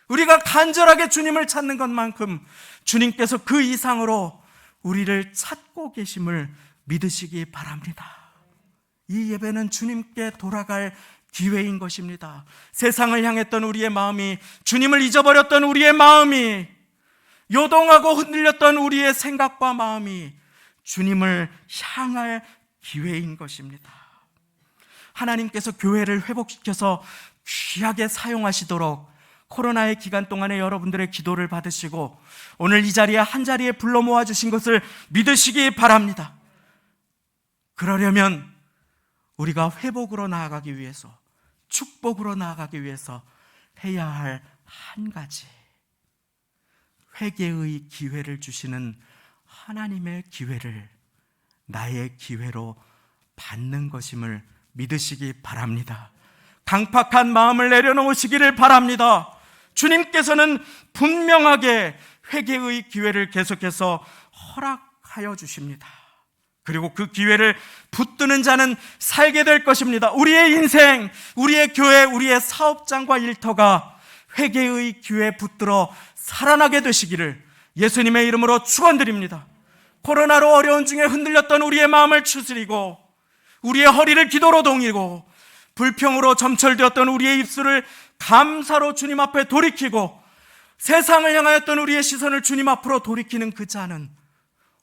우리가 간절하게 주님을 찾는 것만큼 주님께서 그 이상으로 우리를 찾고 계심을 믿으시기 바랍니다. 이 예배는 주님께 돌아갈 기회인 것입니다. 세상을 향했던 우리의 마음이, 주님을 잊어버렸던 우리의 마음이, 요동하고 흔들렸던 우리의 생각과 마음이 주님을 향할 기회인 것입니다. 하나님께서 교회를 회복시켜서 귀하게 사용하시도록 코로나의 기간 동안에 여러분들의 기도를 받으시고 오늘 이 자리에 한 자리에 불러 모아주신 것을 믿으시기 바랍니다. 그러려면 우리가 회복으로 나아가기 위해서, 축복으로 나아가기 위해서 해야 할 한 가지, 회개의 기회를 주시는 하나님의 기회를 나의 기회로 받는 것임을 믿으시기 바랍니다. 강팍한 마음을 내려놓으시기를 바랍니다. 주님께서는 분명하게 회개의 기회를 계속해서 허락하여 주십니다. 그리고 그 기회를 붙드는 자는 살게 될 것입니다. 우리의 인생, 우리의 교회, 우리의 사업장과 일터가 회개의 기회에 붙들어 살아나게 되시기를 예수님의 이름으로 축원드립니다. 코로나로 어려운 중에 흔들렸던 우리의 마음을 추스리고 우리의 허리를 기도로 동이고 불평으로 점철되었던 우리의 입술을 감사로 주님 앞에 돌이키고 세상을 향하였던 우리의 시선을 주님 앞으로 돌이키는 그 자는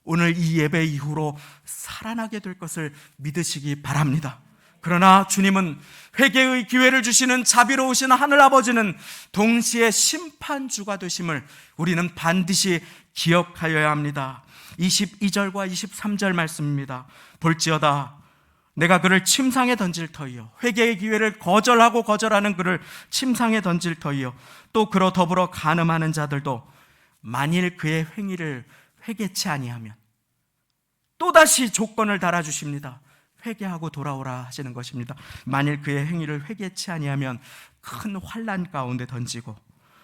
오늘 이 예배 이후로 살아나게 될 것을 믿으시기 바랍니다. 그러나 주님은 회개의 기회를 주시는 자비로우신 하늘아버지는 동시에 심판주가 되심을 우리는 반드시 기억하여야 합니다. 22절과 23절 말씀입니다. 볼지어다 내가 그를 침상에 던질 터이요, 회개의 기회를 거절하는 그를 침상에 던질 터이요, 또 그로 더불어 간음하는 자들도 만일 그의 행위를 회개치 아니하면, 또다시 조건을 달아주십니다. 회개하고 돌아오라 하시는 것입니다. 만일 그의 행위를 회개치 아니하면 큰 환난 가운데 던지고,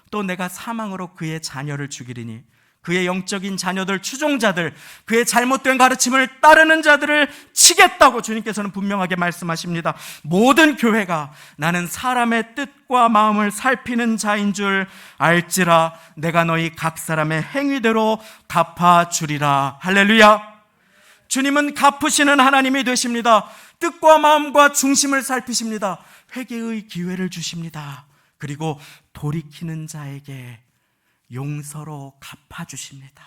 또 내가 사망으로 그의 자녀를 죽이리니 그의 영적인 자녀들, 추종자들, 그의 잘못된 가르침을 따르는 자들을 치겠다고 주님께서는 분명하게 말씀하십니다. 모든 교회가 나는 사람의 뜻과 마음을 살피는 자인 줄 알지라 내가 너희 각 사람의 행위대로 갚아주리라. 할렐루야. 주님은 갚으시는 하나님이 되십니다. 뜻과 마음과 중심을 살피십니다. 회개의 기회를 주십니다. 그리고 돌이키는 자에게 용서로 갚아주십니다.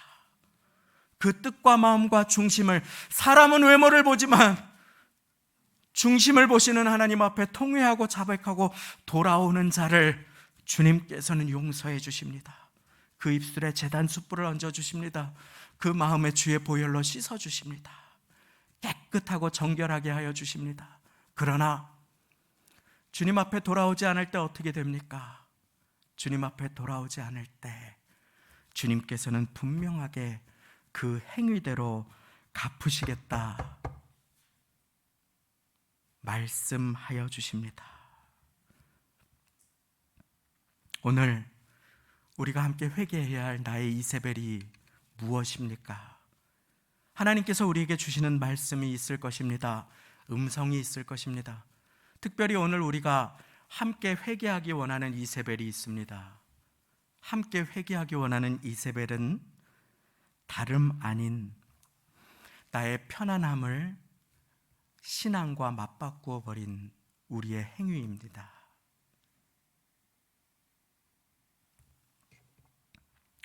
그 뜻과 마음과 중심을, 사람은 외모를 보지만 중심을 보시는 하나님 앞에 통회하고 자백하고 돌아오는 자를 주님께서는 용서해 주십니다. 그 입술에 제단 숯불을 얹어 주십니다. 그 마음에 주의 보혈로 씻어 주십니다. 깨끗하고 정결하게 하여 주십니다. 그러나 주님 앞에 돌아오지 않을 때 어떻게 됩니까? 주님 앞에 돌아오지 않을 때 주님께서는 분명하게 그 행위대로 갚으시겠다 말씀하여 주십니다. 오늘 우리가 함께 회개해야 할 나의 이세벨이 무엇입니까? 하나님께서 우리에게 주시는 말씀이 있을 것입니다. 음성이 있을 것입니다. 특별히 오늘 우리가 함께 회개하기 원하는 이세벨이 있습니다. 함께 회개하기 원하는 이세벨은 다름 아닌 나의 편안함을 신앙과 맞바꾸어 버린 우리의 행위입니다.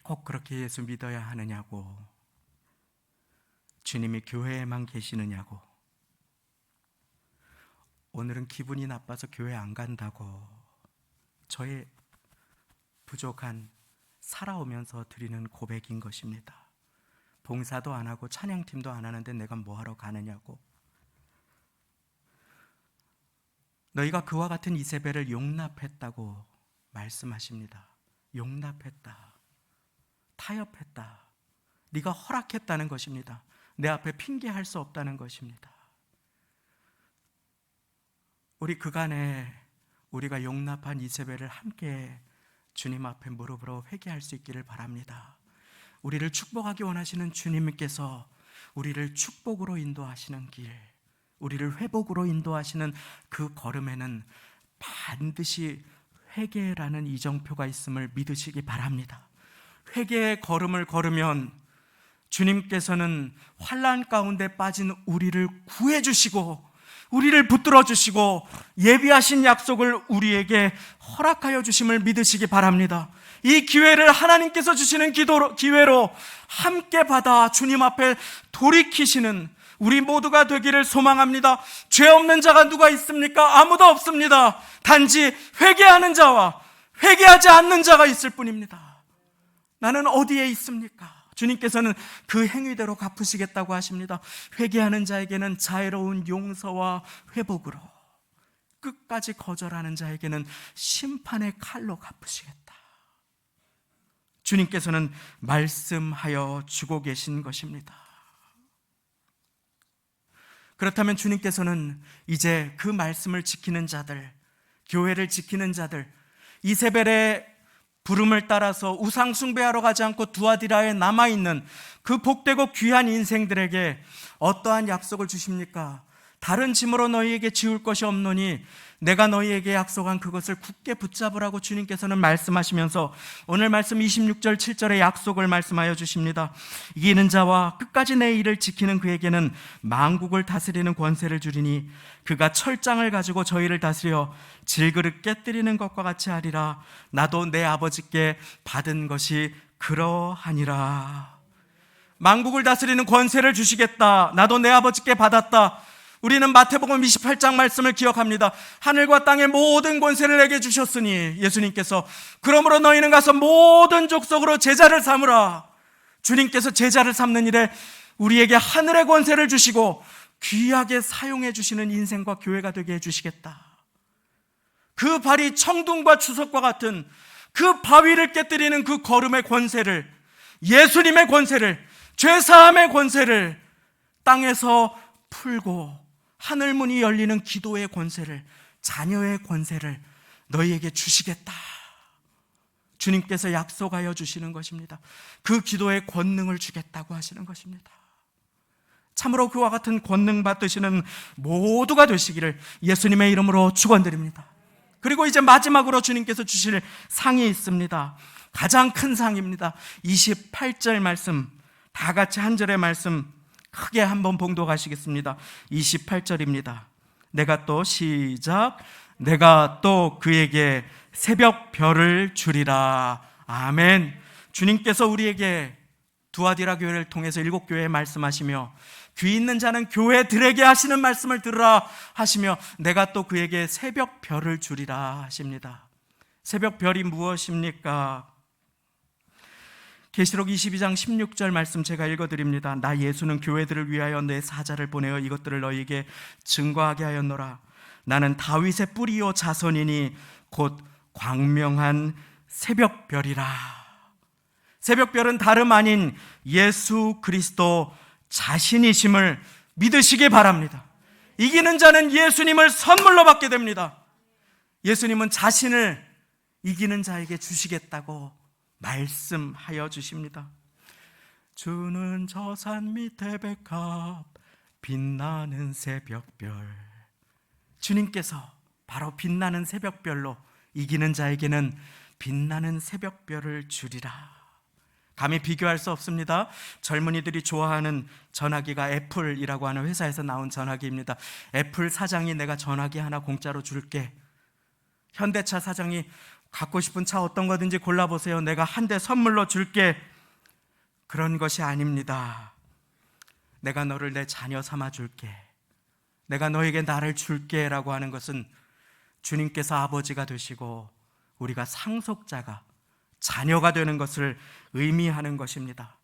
꼭 그렇게 예수 믿어야 하느냐고, 주님이 교회에만 계시느냐고, 오늘은 기분이 나빠서 교회 안 간다고, 저의 부족한 살아오면서 드리는 고백인 것입니다. 봉사도 안 하고 찬양팀도 안 하는데 내가 뭐하러 가느냐고. 너희가 그와 같은 이세벨을 용납했다고 말씀하십니다. 용납했다, 타협했다, 네가 허락했다는 것입니다. 내 앞에 핑계할 수 없다는 것입니다. 우리 그간에 우리가 용납한 이세벨을 함께 주님 앞에 무릎으로 회개할 수 있기를 바랍니다. 우리를 축복하기 원하시는 주님께서 우리를 축복으로 인도하시는 길, 우리를 회복으로 인도하시는 그 걸음에는 반드시 회개라는 이정표가 있음을 믿으시기 바랍니다. 회개의 걸음을 걸으면 주님께서는 환난 가운데 빠진 우리를 구해주시고 우리를 붙들어 주시고 예비하신 약속을 우리에게 허락하여 주심을 믿으시기 바랍니다. 이 기회를 하나님께서 주시는 기회로 함께 받아 주님 앞에 돌이키시는 우리 모두가 되기를 소망합니다. 죄 없는 자가 누가 있습니까? 아무도 없습니다. 단지 회개하는 자와 회개하지 않는 자가 있을 뿐입니다. 나는 어디에 있습니까? 주님께서는 그 행위대로 갚으시겠다고 하십니다. 회개하는 자에게는 자애로운 용서와 회복으로, 끝까지 거절하는 자에게는 심판의 칼로 갚으시겠다. 주님께서는 말씀하여 주고 계신 것입니다. 그렇다면 주님께서는 이제 그 말씀을 지키는 자들, 교회를 지키는 자들, 이세벨의 부름을 따라서 우상 숭배하러 가지 않고 두아디라에 남아있는 그 복되고 귀한 인생들에게 어떠한 약속을 주십니까? 다른 짐으로 너희에게 지울 것이 없노니 내가 너희에게 약속한 그것을 굳게 붙잡으라고 주님께서는 말씀하시면서 오늘 말씀 26절 7절의 약속을 말씀하여 주십니다. 이기는 자와 끝까지 내 일을 지키는 그에게는 만국을 다스리는 권세를 주리니 그가 철장을 가지고 저희를 다스려 질그릇 깨뜨리는 것과 같이 하리라. 나도 내 아버지께 받은 것이 그러하니라. 만국을 다스리는 권세를 주시겠다. 나도 내 아버지께 받았다. 우리는 마태복음 28장 말씀을 기억합니다. 하늘과 땅의 모든 권세를 내게 주셨으니 예수님께서 그러므로 너희는 가서 모든 족속으로 제자를 삼으라. 주님께서 제자를 삼는 일에 우리에게 하늘의 권세를 주시고 귀하게 사용해 주시는 인생과 교회가 되게 해주시겠다. 그 발이 청둥과 주석과 같은 그 바위를 깨뜨리는 그 걸음의 권세를, 예수님의 권세를, 죄사함의 권세를 땅에서 풀고 하늘문이 열리는 기도의 권세를, 자녀의 권세를 너희에게 주시겠다. 주님께서 약속하여 주시는 것입니다. 그 기도의 권능을 주겠다고 하시는 것입니다. 참으로 그와 같은 권능 받으시는 모두가 되시기를 예수님의 이름으로 축원드립니다. 그리고 이제 마지막으로 주님께서 주실 상이 있습니다. 가장 큰 상입니다. 28절 말씀, 다 같이 한 절의 말씀 크게 한번 봉독하시겠습니다. 28절입니다. 내가 또 시작, 내가 또 그에게 새벽 별을 주리라. 아멘. 주님께서 우리에게 두아디라 교회를 통해서 7교회에 말씀하시며 귀 있는 자는 교회들에게 하시는 말씀을 들으라 하시며 내가 또 그에게 새벽 별을 주리라 하십니다. 새벽 별이 무엇입니까? 계시록 22장 16절 말씀 제가 읽어드립니다. 나 예수는 교회들을 위하여 내 사자를 보내어 이것들을 너희에게 증거하게 하였노라. 나는 다윗의 뿌리요 자손이니 곧 광명한 새벽별이라. 새벽별은 다름 아닌 예수 그리스도 자신이심을 믿으시기 바랍니다. 이기는 자는 예수님을 선물로 받게 됩니다. 예수님은 자신을 이기는 자에게 주시겠다고 말씀하여 주십니다. 주는 저 산 밑에 백합 빛나는 새벽별. 주님께서 바로 빛나는 새벽별로 이기는 자에게는 빛나는 새벽별을 주리라. 감히 비교할 수 없습니다. 젊은이들이 좋아하는 전화기가 애플이라고 하는 회사에서 나온 전화기입니다. 애플 사장이 내가 전화기 하나 공짜로 줄게, 현대차 사장이 갖고 싶은 차 어떤 거든지 골라보세요, 내가 한 대 선물로 줄게, 그런 것이 아닙니다. 내가 너를 내 자녀 삼아 줄게, 내가 너에게 나를 줄게 라고 하는 것은 주님께서 아버지가 되시고 우리가 상속자가, 자녀가 되는 것을 의미하는 것입니다.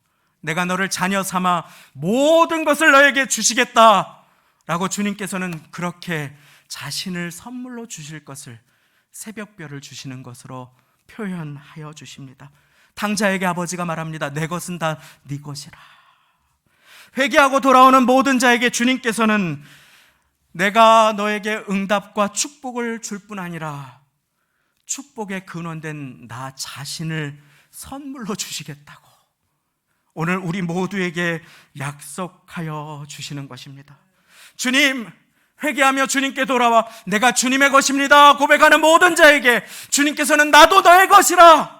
내가 너를 자녀 삼아 모든 것을 너에게 주시겠다 라고 주님께서는 그렇게 자신을 선물로 주실 것을, 새벽별을 주시는 것으로 표현하여 주십니다. 탕자에게 아버지가 말합니다. 내 것은 다 네 것이라. 회개하고 돌아오는 모든 자에게 주님께서는 내가 너에게 응답과 축복을 줄 뿐 아니라 축복의 근원된 나 자신을 선물로 주시겠다고 오늘 우리 모두에게 약속하여 주시는 것입니다. 주님, 회개하며 주님께 돌아와 내가 주님의 것입니다 고백하는 모든 자에게 주님께서는 나도 너의 것이라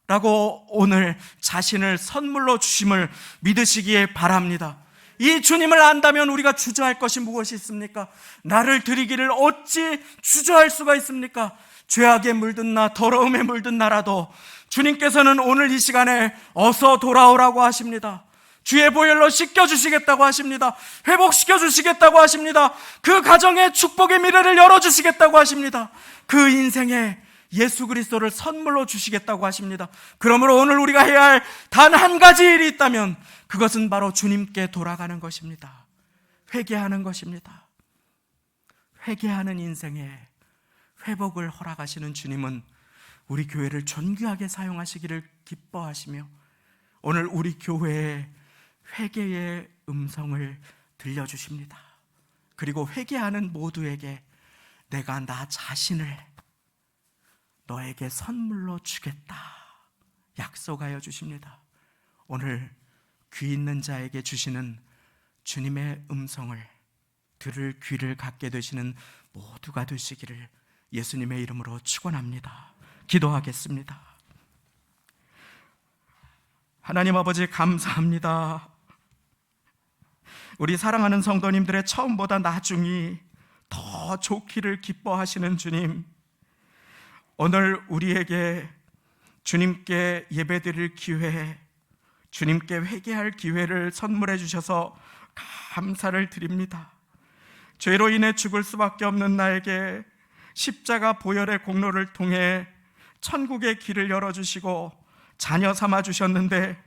라고 오늘 자신을 선물로 주심을 믿으시기에 바랍니다. 이 주님을 안다면 우리가 주저할 것이 무엇이 있습니까? 나를 드리기를 어찌 주저할 수가 있습니까? 죄악에 물든 나, 더러움에 물든 나라도 주님께서는 오늘 이 시간에 어서 돌아오라고 하십니다. 주의 보혈로 씻겨주시겠다고 하십니다. 회복시켜주시겠다고 하십니다. 그 가정에 축복의 미래를 열어주시겠다고 하십니다. 그 인생에 예수 그리스도를 선물로 주시겠다고 하십니다. 그러므로 오늘 우리가 해야 할 단 한 가지 일이 있다면 그것은 바로 주님께 돌아가는 것입니다. 회개하는 것입니다. 회개하는 인생에 회복을 허락하시는 주님은 우리 교회를 존귀하게 사용하시기를 기뻐하시며 오늘 우리 교회에 회개의 음성을 들려주십니다. 그리고 회개하는 모두에게 내가 나 자신을 너에게 선물로 주겠다 약속하여 주십니다. 오늘 귀 있는 자에게 주시는 주님의 음성을 들을 귀를 갖게 되시는 모두가 되시기를 예수님의 이름으로 축원합니다. 기도하겠습니다. 하나님 아버지 감사합니다. 우리 사랑하는 성도님들의 처음보다 나중이 더 좋기를 기뻐하시는 주님, 오늘 우리에게 주님께 예배드릴 기회, 주님께 회개할 기회를 선물해 주셔서 감사를 드립니다. 죄로 인해 죽을 수밖에 없는 나에게 십자가 보혈의 공로를 통해 천국의 길을 열어주시고 자녀 삼아 주셨는데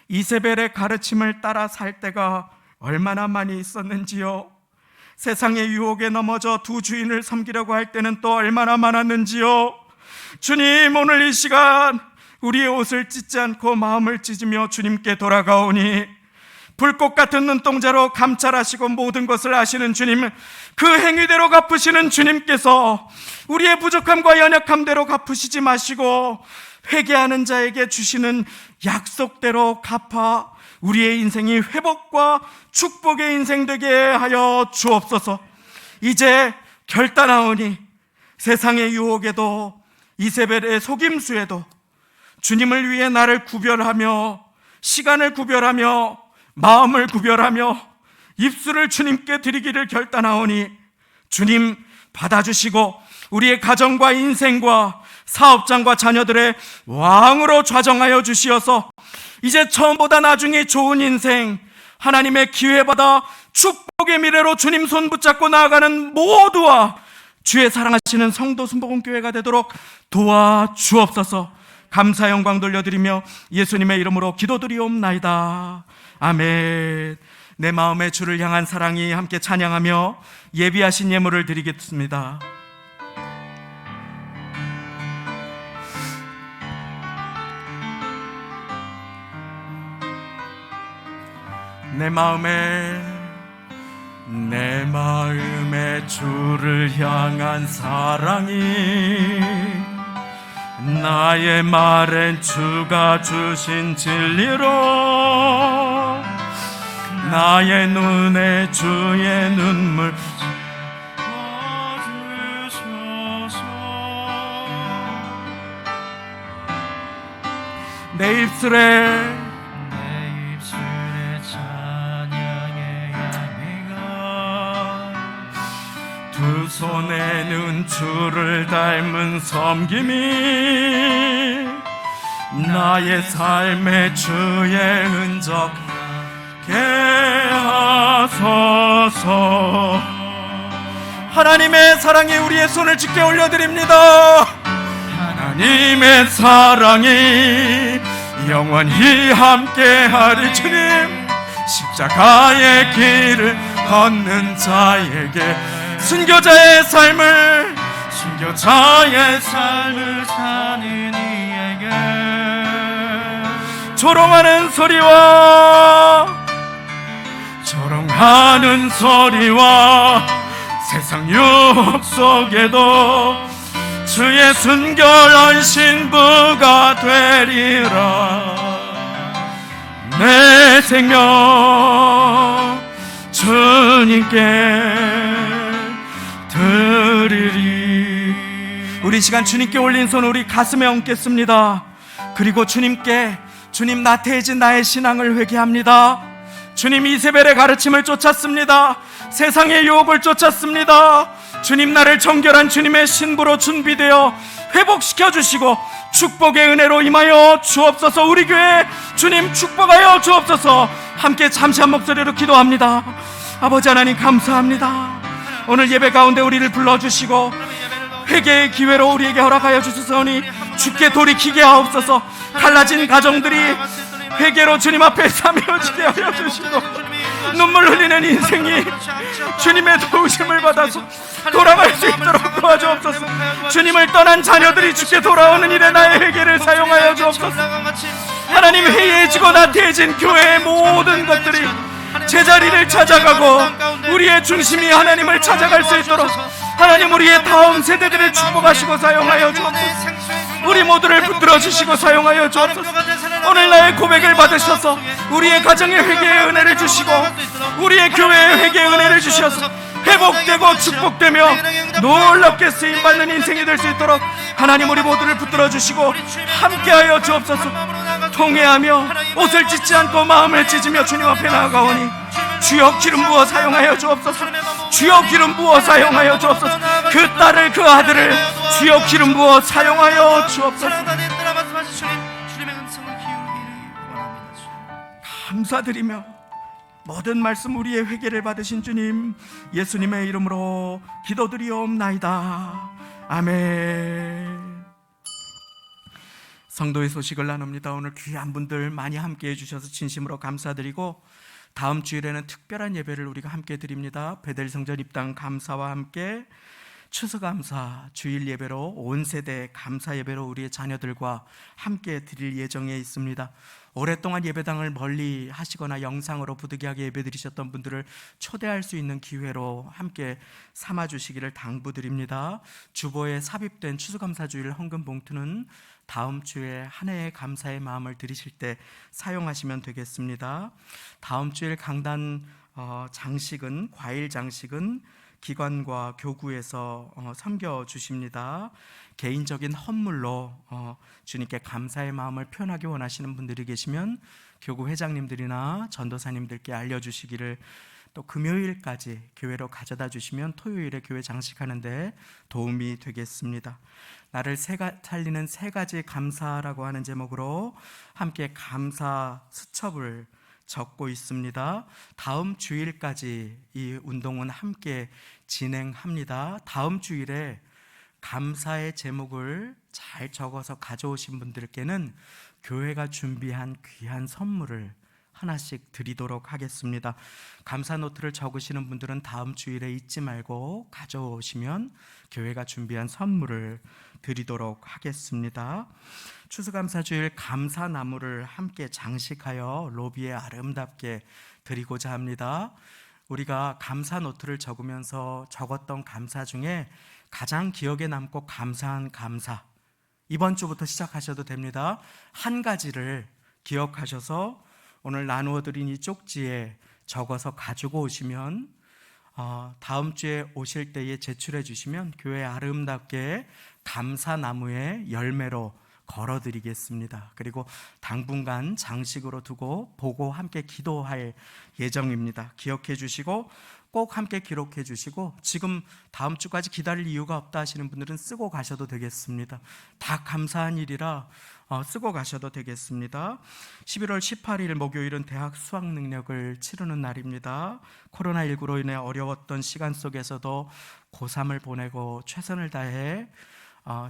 이세벨의 가르침을 따라 살 때가 얼마나 많이 있었는지요. 세상의 유혹에 넘어져 두 주인을 섬기려고 할 때는 또 얼마나 많았는지요. 주님, 오늘 이 시간 우리의 옷을 찢지 않고 마음을 찢으며 주님께 돌아가오니 불꽃 같은 눈동자로 감찰하시고 모든 것을 아시는 주님, 그 행위대로 갚으시는 주님께서 우리의 부족함과 연약함대로 갚으시지 마시고 회개하는 자에게 주시는 약속대로 갚아 우리의 인생이 회복과 축복의 인생 되게 하여 주옵소서. 이제 결단하오니 세상의 유혹에도 이세벨의 속임수에도 주님을 위해 나를 구별하며 시간을 구별하며 마음을 구별하며 입술을 주님께 드리기를 결단하오니 주님 받아주시고 우리의 가정과 인생과 사업장과 자녀들의 왕으로 좌정하여 주시어서 이제 처음보다 나중에 좋은 인생, 하나님의 기회받아 축복의 미래로 주님 손 붙잡고 나아가는 모두와 주의 사랑하시는 성도 순복음교회가 되도록 도와주옵소서. 감사 영광 돌려드리며 예수님의 이름으로 기도드리옵나이다. 아멘. 내 마음에 주를 향한 사랑이 함께 찬양하며 예비하신 예물을 드리겠습니다. 내 마음에 주를 향한 사랑이 나의 말엔 주가 주신 진리로 나의 눈에 주의 눈물 주소서. 내 입술에 두 손에는 주를 닮은 섬김이 나의 삶의 주의 흔적 하소서. 하나님의 사랑이 우리의 손을 짙게 올려드립니다. 하나님의 사랑이 영원히 함께하리. 주님, 십자가의 길을 걷는 자에게 순교자의 삶을 사는 이에게 조롱하는 소리와 세상 유혹 속에도 주의 순결한 신부가 되리라. 내 생명 주님께 드리리. 우리 시간 주님께 올린 손 우리 가슴에 얹겠습니다. 그리고 주님께, 주님 나태해진 나의 신앙을 회개합니다. 주님 이세벨의 가르침을 쫓았습니다. 세상의 유혹을 쫓았습니다. 주님 나를 정결한 주님의 신부로 준비되어 회복시켜 주시고 축복의 은혜로 임하여 주옵소서. 우리 교회 주님 축복하여 주옵소서. 함께 잠시 한 목소리로 기도합니다. 아버지 하나님 감사합니다. 오늘 예배 가운데 우리를 불러주시고 회개의 기회로 우리에게 허락하여 주시사오니 주께 돌이키게 하옵소서. 갈라진 가정들이 회개로 주님 앞에 삼여지게 하여 주시고 눈물 흘리는 인생이 주님의 도우심을 받아서 돌아갈 수 있도록 도와주옵소서. 주님을 떠난 자녀들이 주께 돌아오는 일에 나의 회개를 사용하여 주옵소서. 하나님, 해이해지고 나태해진 교회의 모든 것들이 제자리를 찾아가고 우리의 중심이 하나님을 찾아갈 수 있도록 하나님 우리의 다음 세대들을 축복하시고 사용하여 주옵소서. 우리 모두를 붙들어 주시고 사용하여 주옵소서. 오늘 나의 고백을 받으셔서 우리의 가정의 회개의 은혜를 주시고 우리의 교회의 회개의 은혜를 주셔서 회복되고 축복되며 놀랍게 쓰임받는 인생이 될 수 있도록 하나님 우리 모두를 붙들어 주시고 함께하여 주옵소서. 통회하며 옷을 찢지 않고 마음을 찢으며 주님 앞에 나아가오니 주여 기름 부어 사용하여 주옵소서. 주여 기름 부어 사용하여 주옵소서. 그 딸을 그 아들을 주여 기름 부어 사용하여 주옵소서. 감사드리며 모든 말씀 우리의 회개를 받으신 주님 예수님의 이름으로 기도드리옵나이다. 아멘. 성도의 소식을 나눕니다. 오늘 귀한 분들 많이 함께해 주셔서 진심으로 감사드리고 다음 주일에는 특별한 예배를 우리가 함께 드립니다. 베델 성전 입당 감사와 함께 추수감사 주일 예배로 온 세대 감사 예배로 우리의 자녀들과 함께 드릴 예정에 있습니다. 오랫동안 예배당을 멀리 하시거나 영상으로 부득이하게 예배드리셨던 분들을 초대할 수 있는 기회로 함께 삼아주시기를 당부드립니다. 주보에 삽입된 추수감사주일 헌금 봉투는 다음 주에 한 해의 감사의 마음을 드리실 때 사용하시면 되겠습니다. 다음 주일 강단 장식은, 과일 장식은 기관과 교구에서 섬겨주십니다. 개인적인 헌물로 주님께 감사의 마음을 표현하기 원하시는 분들이 계시면 교구 회장님들이나 전도사님들께 알려주시기를, 또 금요일까지 교회로 가져다 주시면 토요일에 교회 장식하는데 도움이 되겠습니다. 나를 살리는 세 가지 감사라고 하는 제목으로 함께 감사 수첩을 적고 있습니다. 다음 주일까지 이 운동은 함께 진행합니다. 다음 주일에 감사의 제목을 잘 적어서 가져오신 분들께는 교회가 준비한 귀한 선물을 하나씩 드리도록 하겠습니다. 감사 노트를 적으시는 분들은 다음 주일에 잊지 말고 가져오시면 교회가 준비한 선물을 드리도록 하겠습니다. 추수감사주일 감사나무를 함께 장식하여 로비에 아름답게 드리고자 합니다. 우리가 감사 노트를 적으면서 적었던 감사 중에 가장 기억에 남고 감사한 감사, 이번 주부터 시작하셔도 됩니다. 한 가지를 기억하셔서 오늘 나누어 드린 이 쪽지에 적어서 가지고 오시면 다음 주에 오실 때에 제출해 주시면 교회 아름답게 감사나무의 열매로 걸어드리겠습니다. 그리고 당분간 장식으로 두고 보고 함께 기도할 예정입니다. 기억해 주시고 꼭 함께 기록해 주시고, 지금 다음 주까지 기다릴 이유가 없다 하시는 분들은 쓰고 가셔도 되겠습니다. 다 감사한 일이라 쓰고 가셔도 되겠습니다. 11월 18일 목요일은 대학 수학 능력을 치르는 날입니다. 코로나19로 인해 어려웠던 시간 속에서도 고3을 보내고 최선을 다해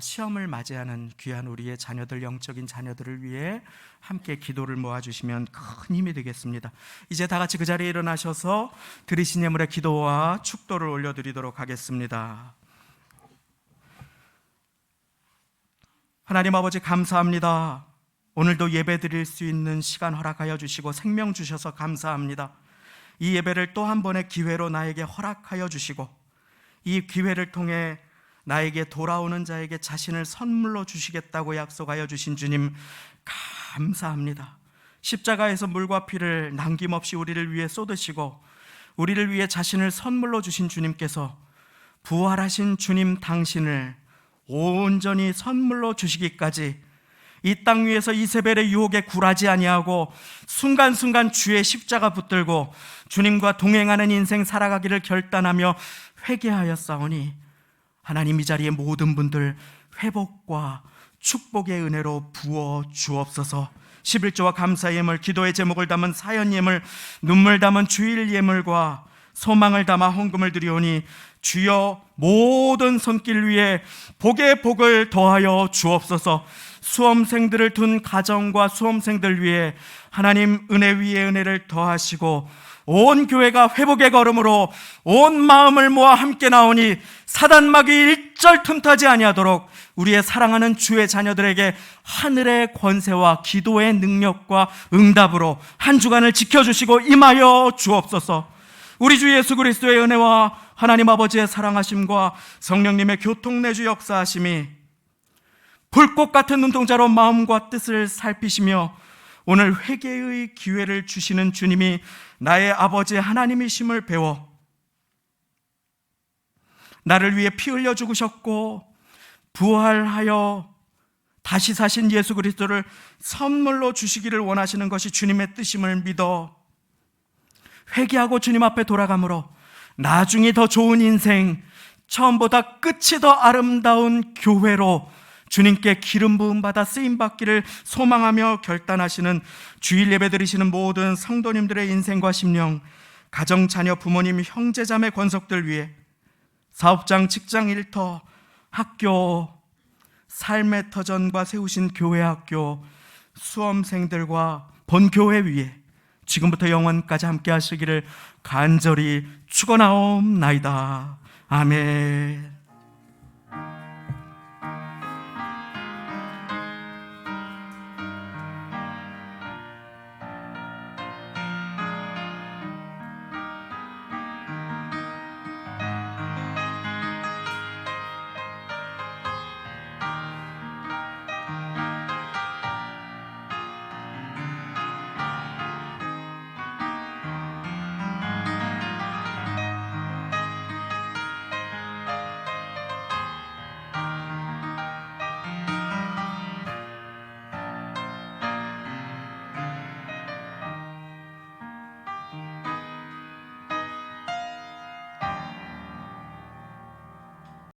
시험을 맞이하는 귀한 우리의 자녀들, 영적인 자녀들을 위해 함께 기도를 모아주시면 큰 힘이 되겠습니다. 이제 다 같이 그 자리에 일어나셔서 드리신 예물의 기도와 축도를 올려드리도록 하겠습니다. 하나님 아버지, 감사합니다. 오늘도 예배 드릴 수 있는 시간 허락하여 주시고 생명 주셔서 감사합니다. 이 예배를 또 한 번의 기회로 나에게 허락하여 주시고, 이 기회를 통해 나에게 돌아오는 자에게 자신을 선물로 주시겠다고 약속하여 주신 주님, 감사합니다. 십자가에서 물과 피를 남김없이 우리를 위해 쏟으시고 우리를 위해 자신을 선물로 주신 주님께서 부활하신 주님 당신을 온전히 선물로 주시기까지 이 땅 위에서 이세벨의 유혹에 굴하지 아니하고 순간순간 주의 십자가 붙들고 주님과 동행하는 인생 살아가기를 결단하며 회개하였사오니, 하나님 이 자리에 모든 분들 회복과 축복의 은혜로 부어 주옵소서. 11조와 감사 예물, 기도의 제목을 담은 사연 예물, 눈물 담은 주일 예물과 소망을 담아 헌금을 드리오니 주여 모든 손길 위에 복의 복을 더하여 주옵소서. 수험생들을 둔 가정과 수험생들 위해 하나님 은혜 위에 은혜를 더하시고 온 교회가 회복의 걸음으로 온 마음을 모아 함께 나오니 사단막이 일절 틈타지 아니하도록 우리의 사랑하는 주의 자녀들에게 하늘의 권세와 기도의 능력과 응답으로 한 주간을 지켜주시고 임하여 주옵소서. 우리 주 예수 그리스도의 은혜와 하나님 아버지의 사랑하심과 성령님의 교통내주 역사하심이 불꽃 같은 눈동자로 마음과 뜻을 살피시며 오늘 회개의 기회를 주시는 주님이 나의 아버지 하나님이심을 배워 나를 위해 피 흘려 죽으셨고 부활하여 다시 사신 예수 그리스도를 선물로 주시기를 원하시는 것이 주님의 뜻임을 믿어 회개하고 주님 앞에 돌아가므로 나중이 더 좋은 인생, 처음보다 끝이 더 아름다운 교회로 주님께 기름 부음 받아 쓰임 받기를 소망하며 결단하시는 주일 예배 드리시는 모든 성도님들의 인생과 심령, 가정, 자녀, 부모님, 형제, 자매, 권속들 위해 사업장, 직장, 일터, 학교, 삶의 터전과 세우신 교회 학교, 수험생들과 본교회 위에 지금부터 영원까지 함께 하시기를 간절히 축원하옵나이다. 아멘.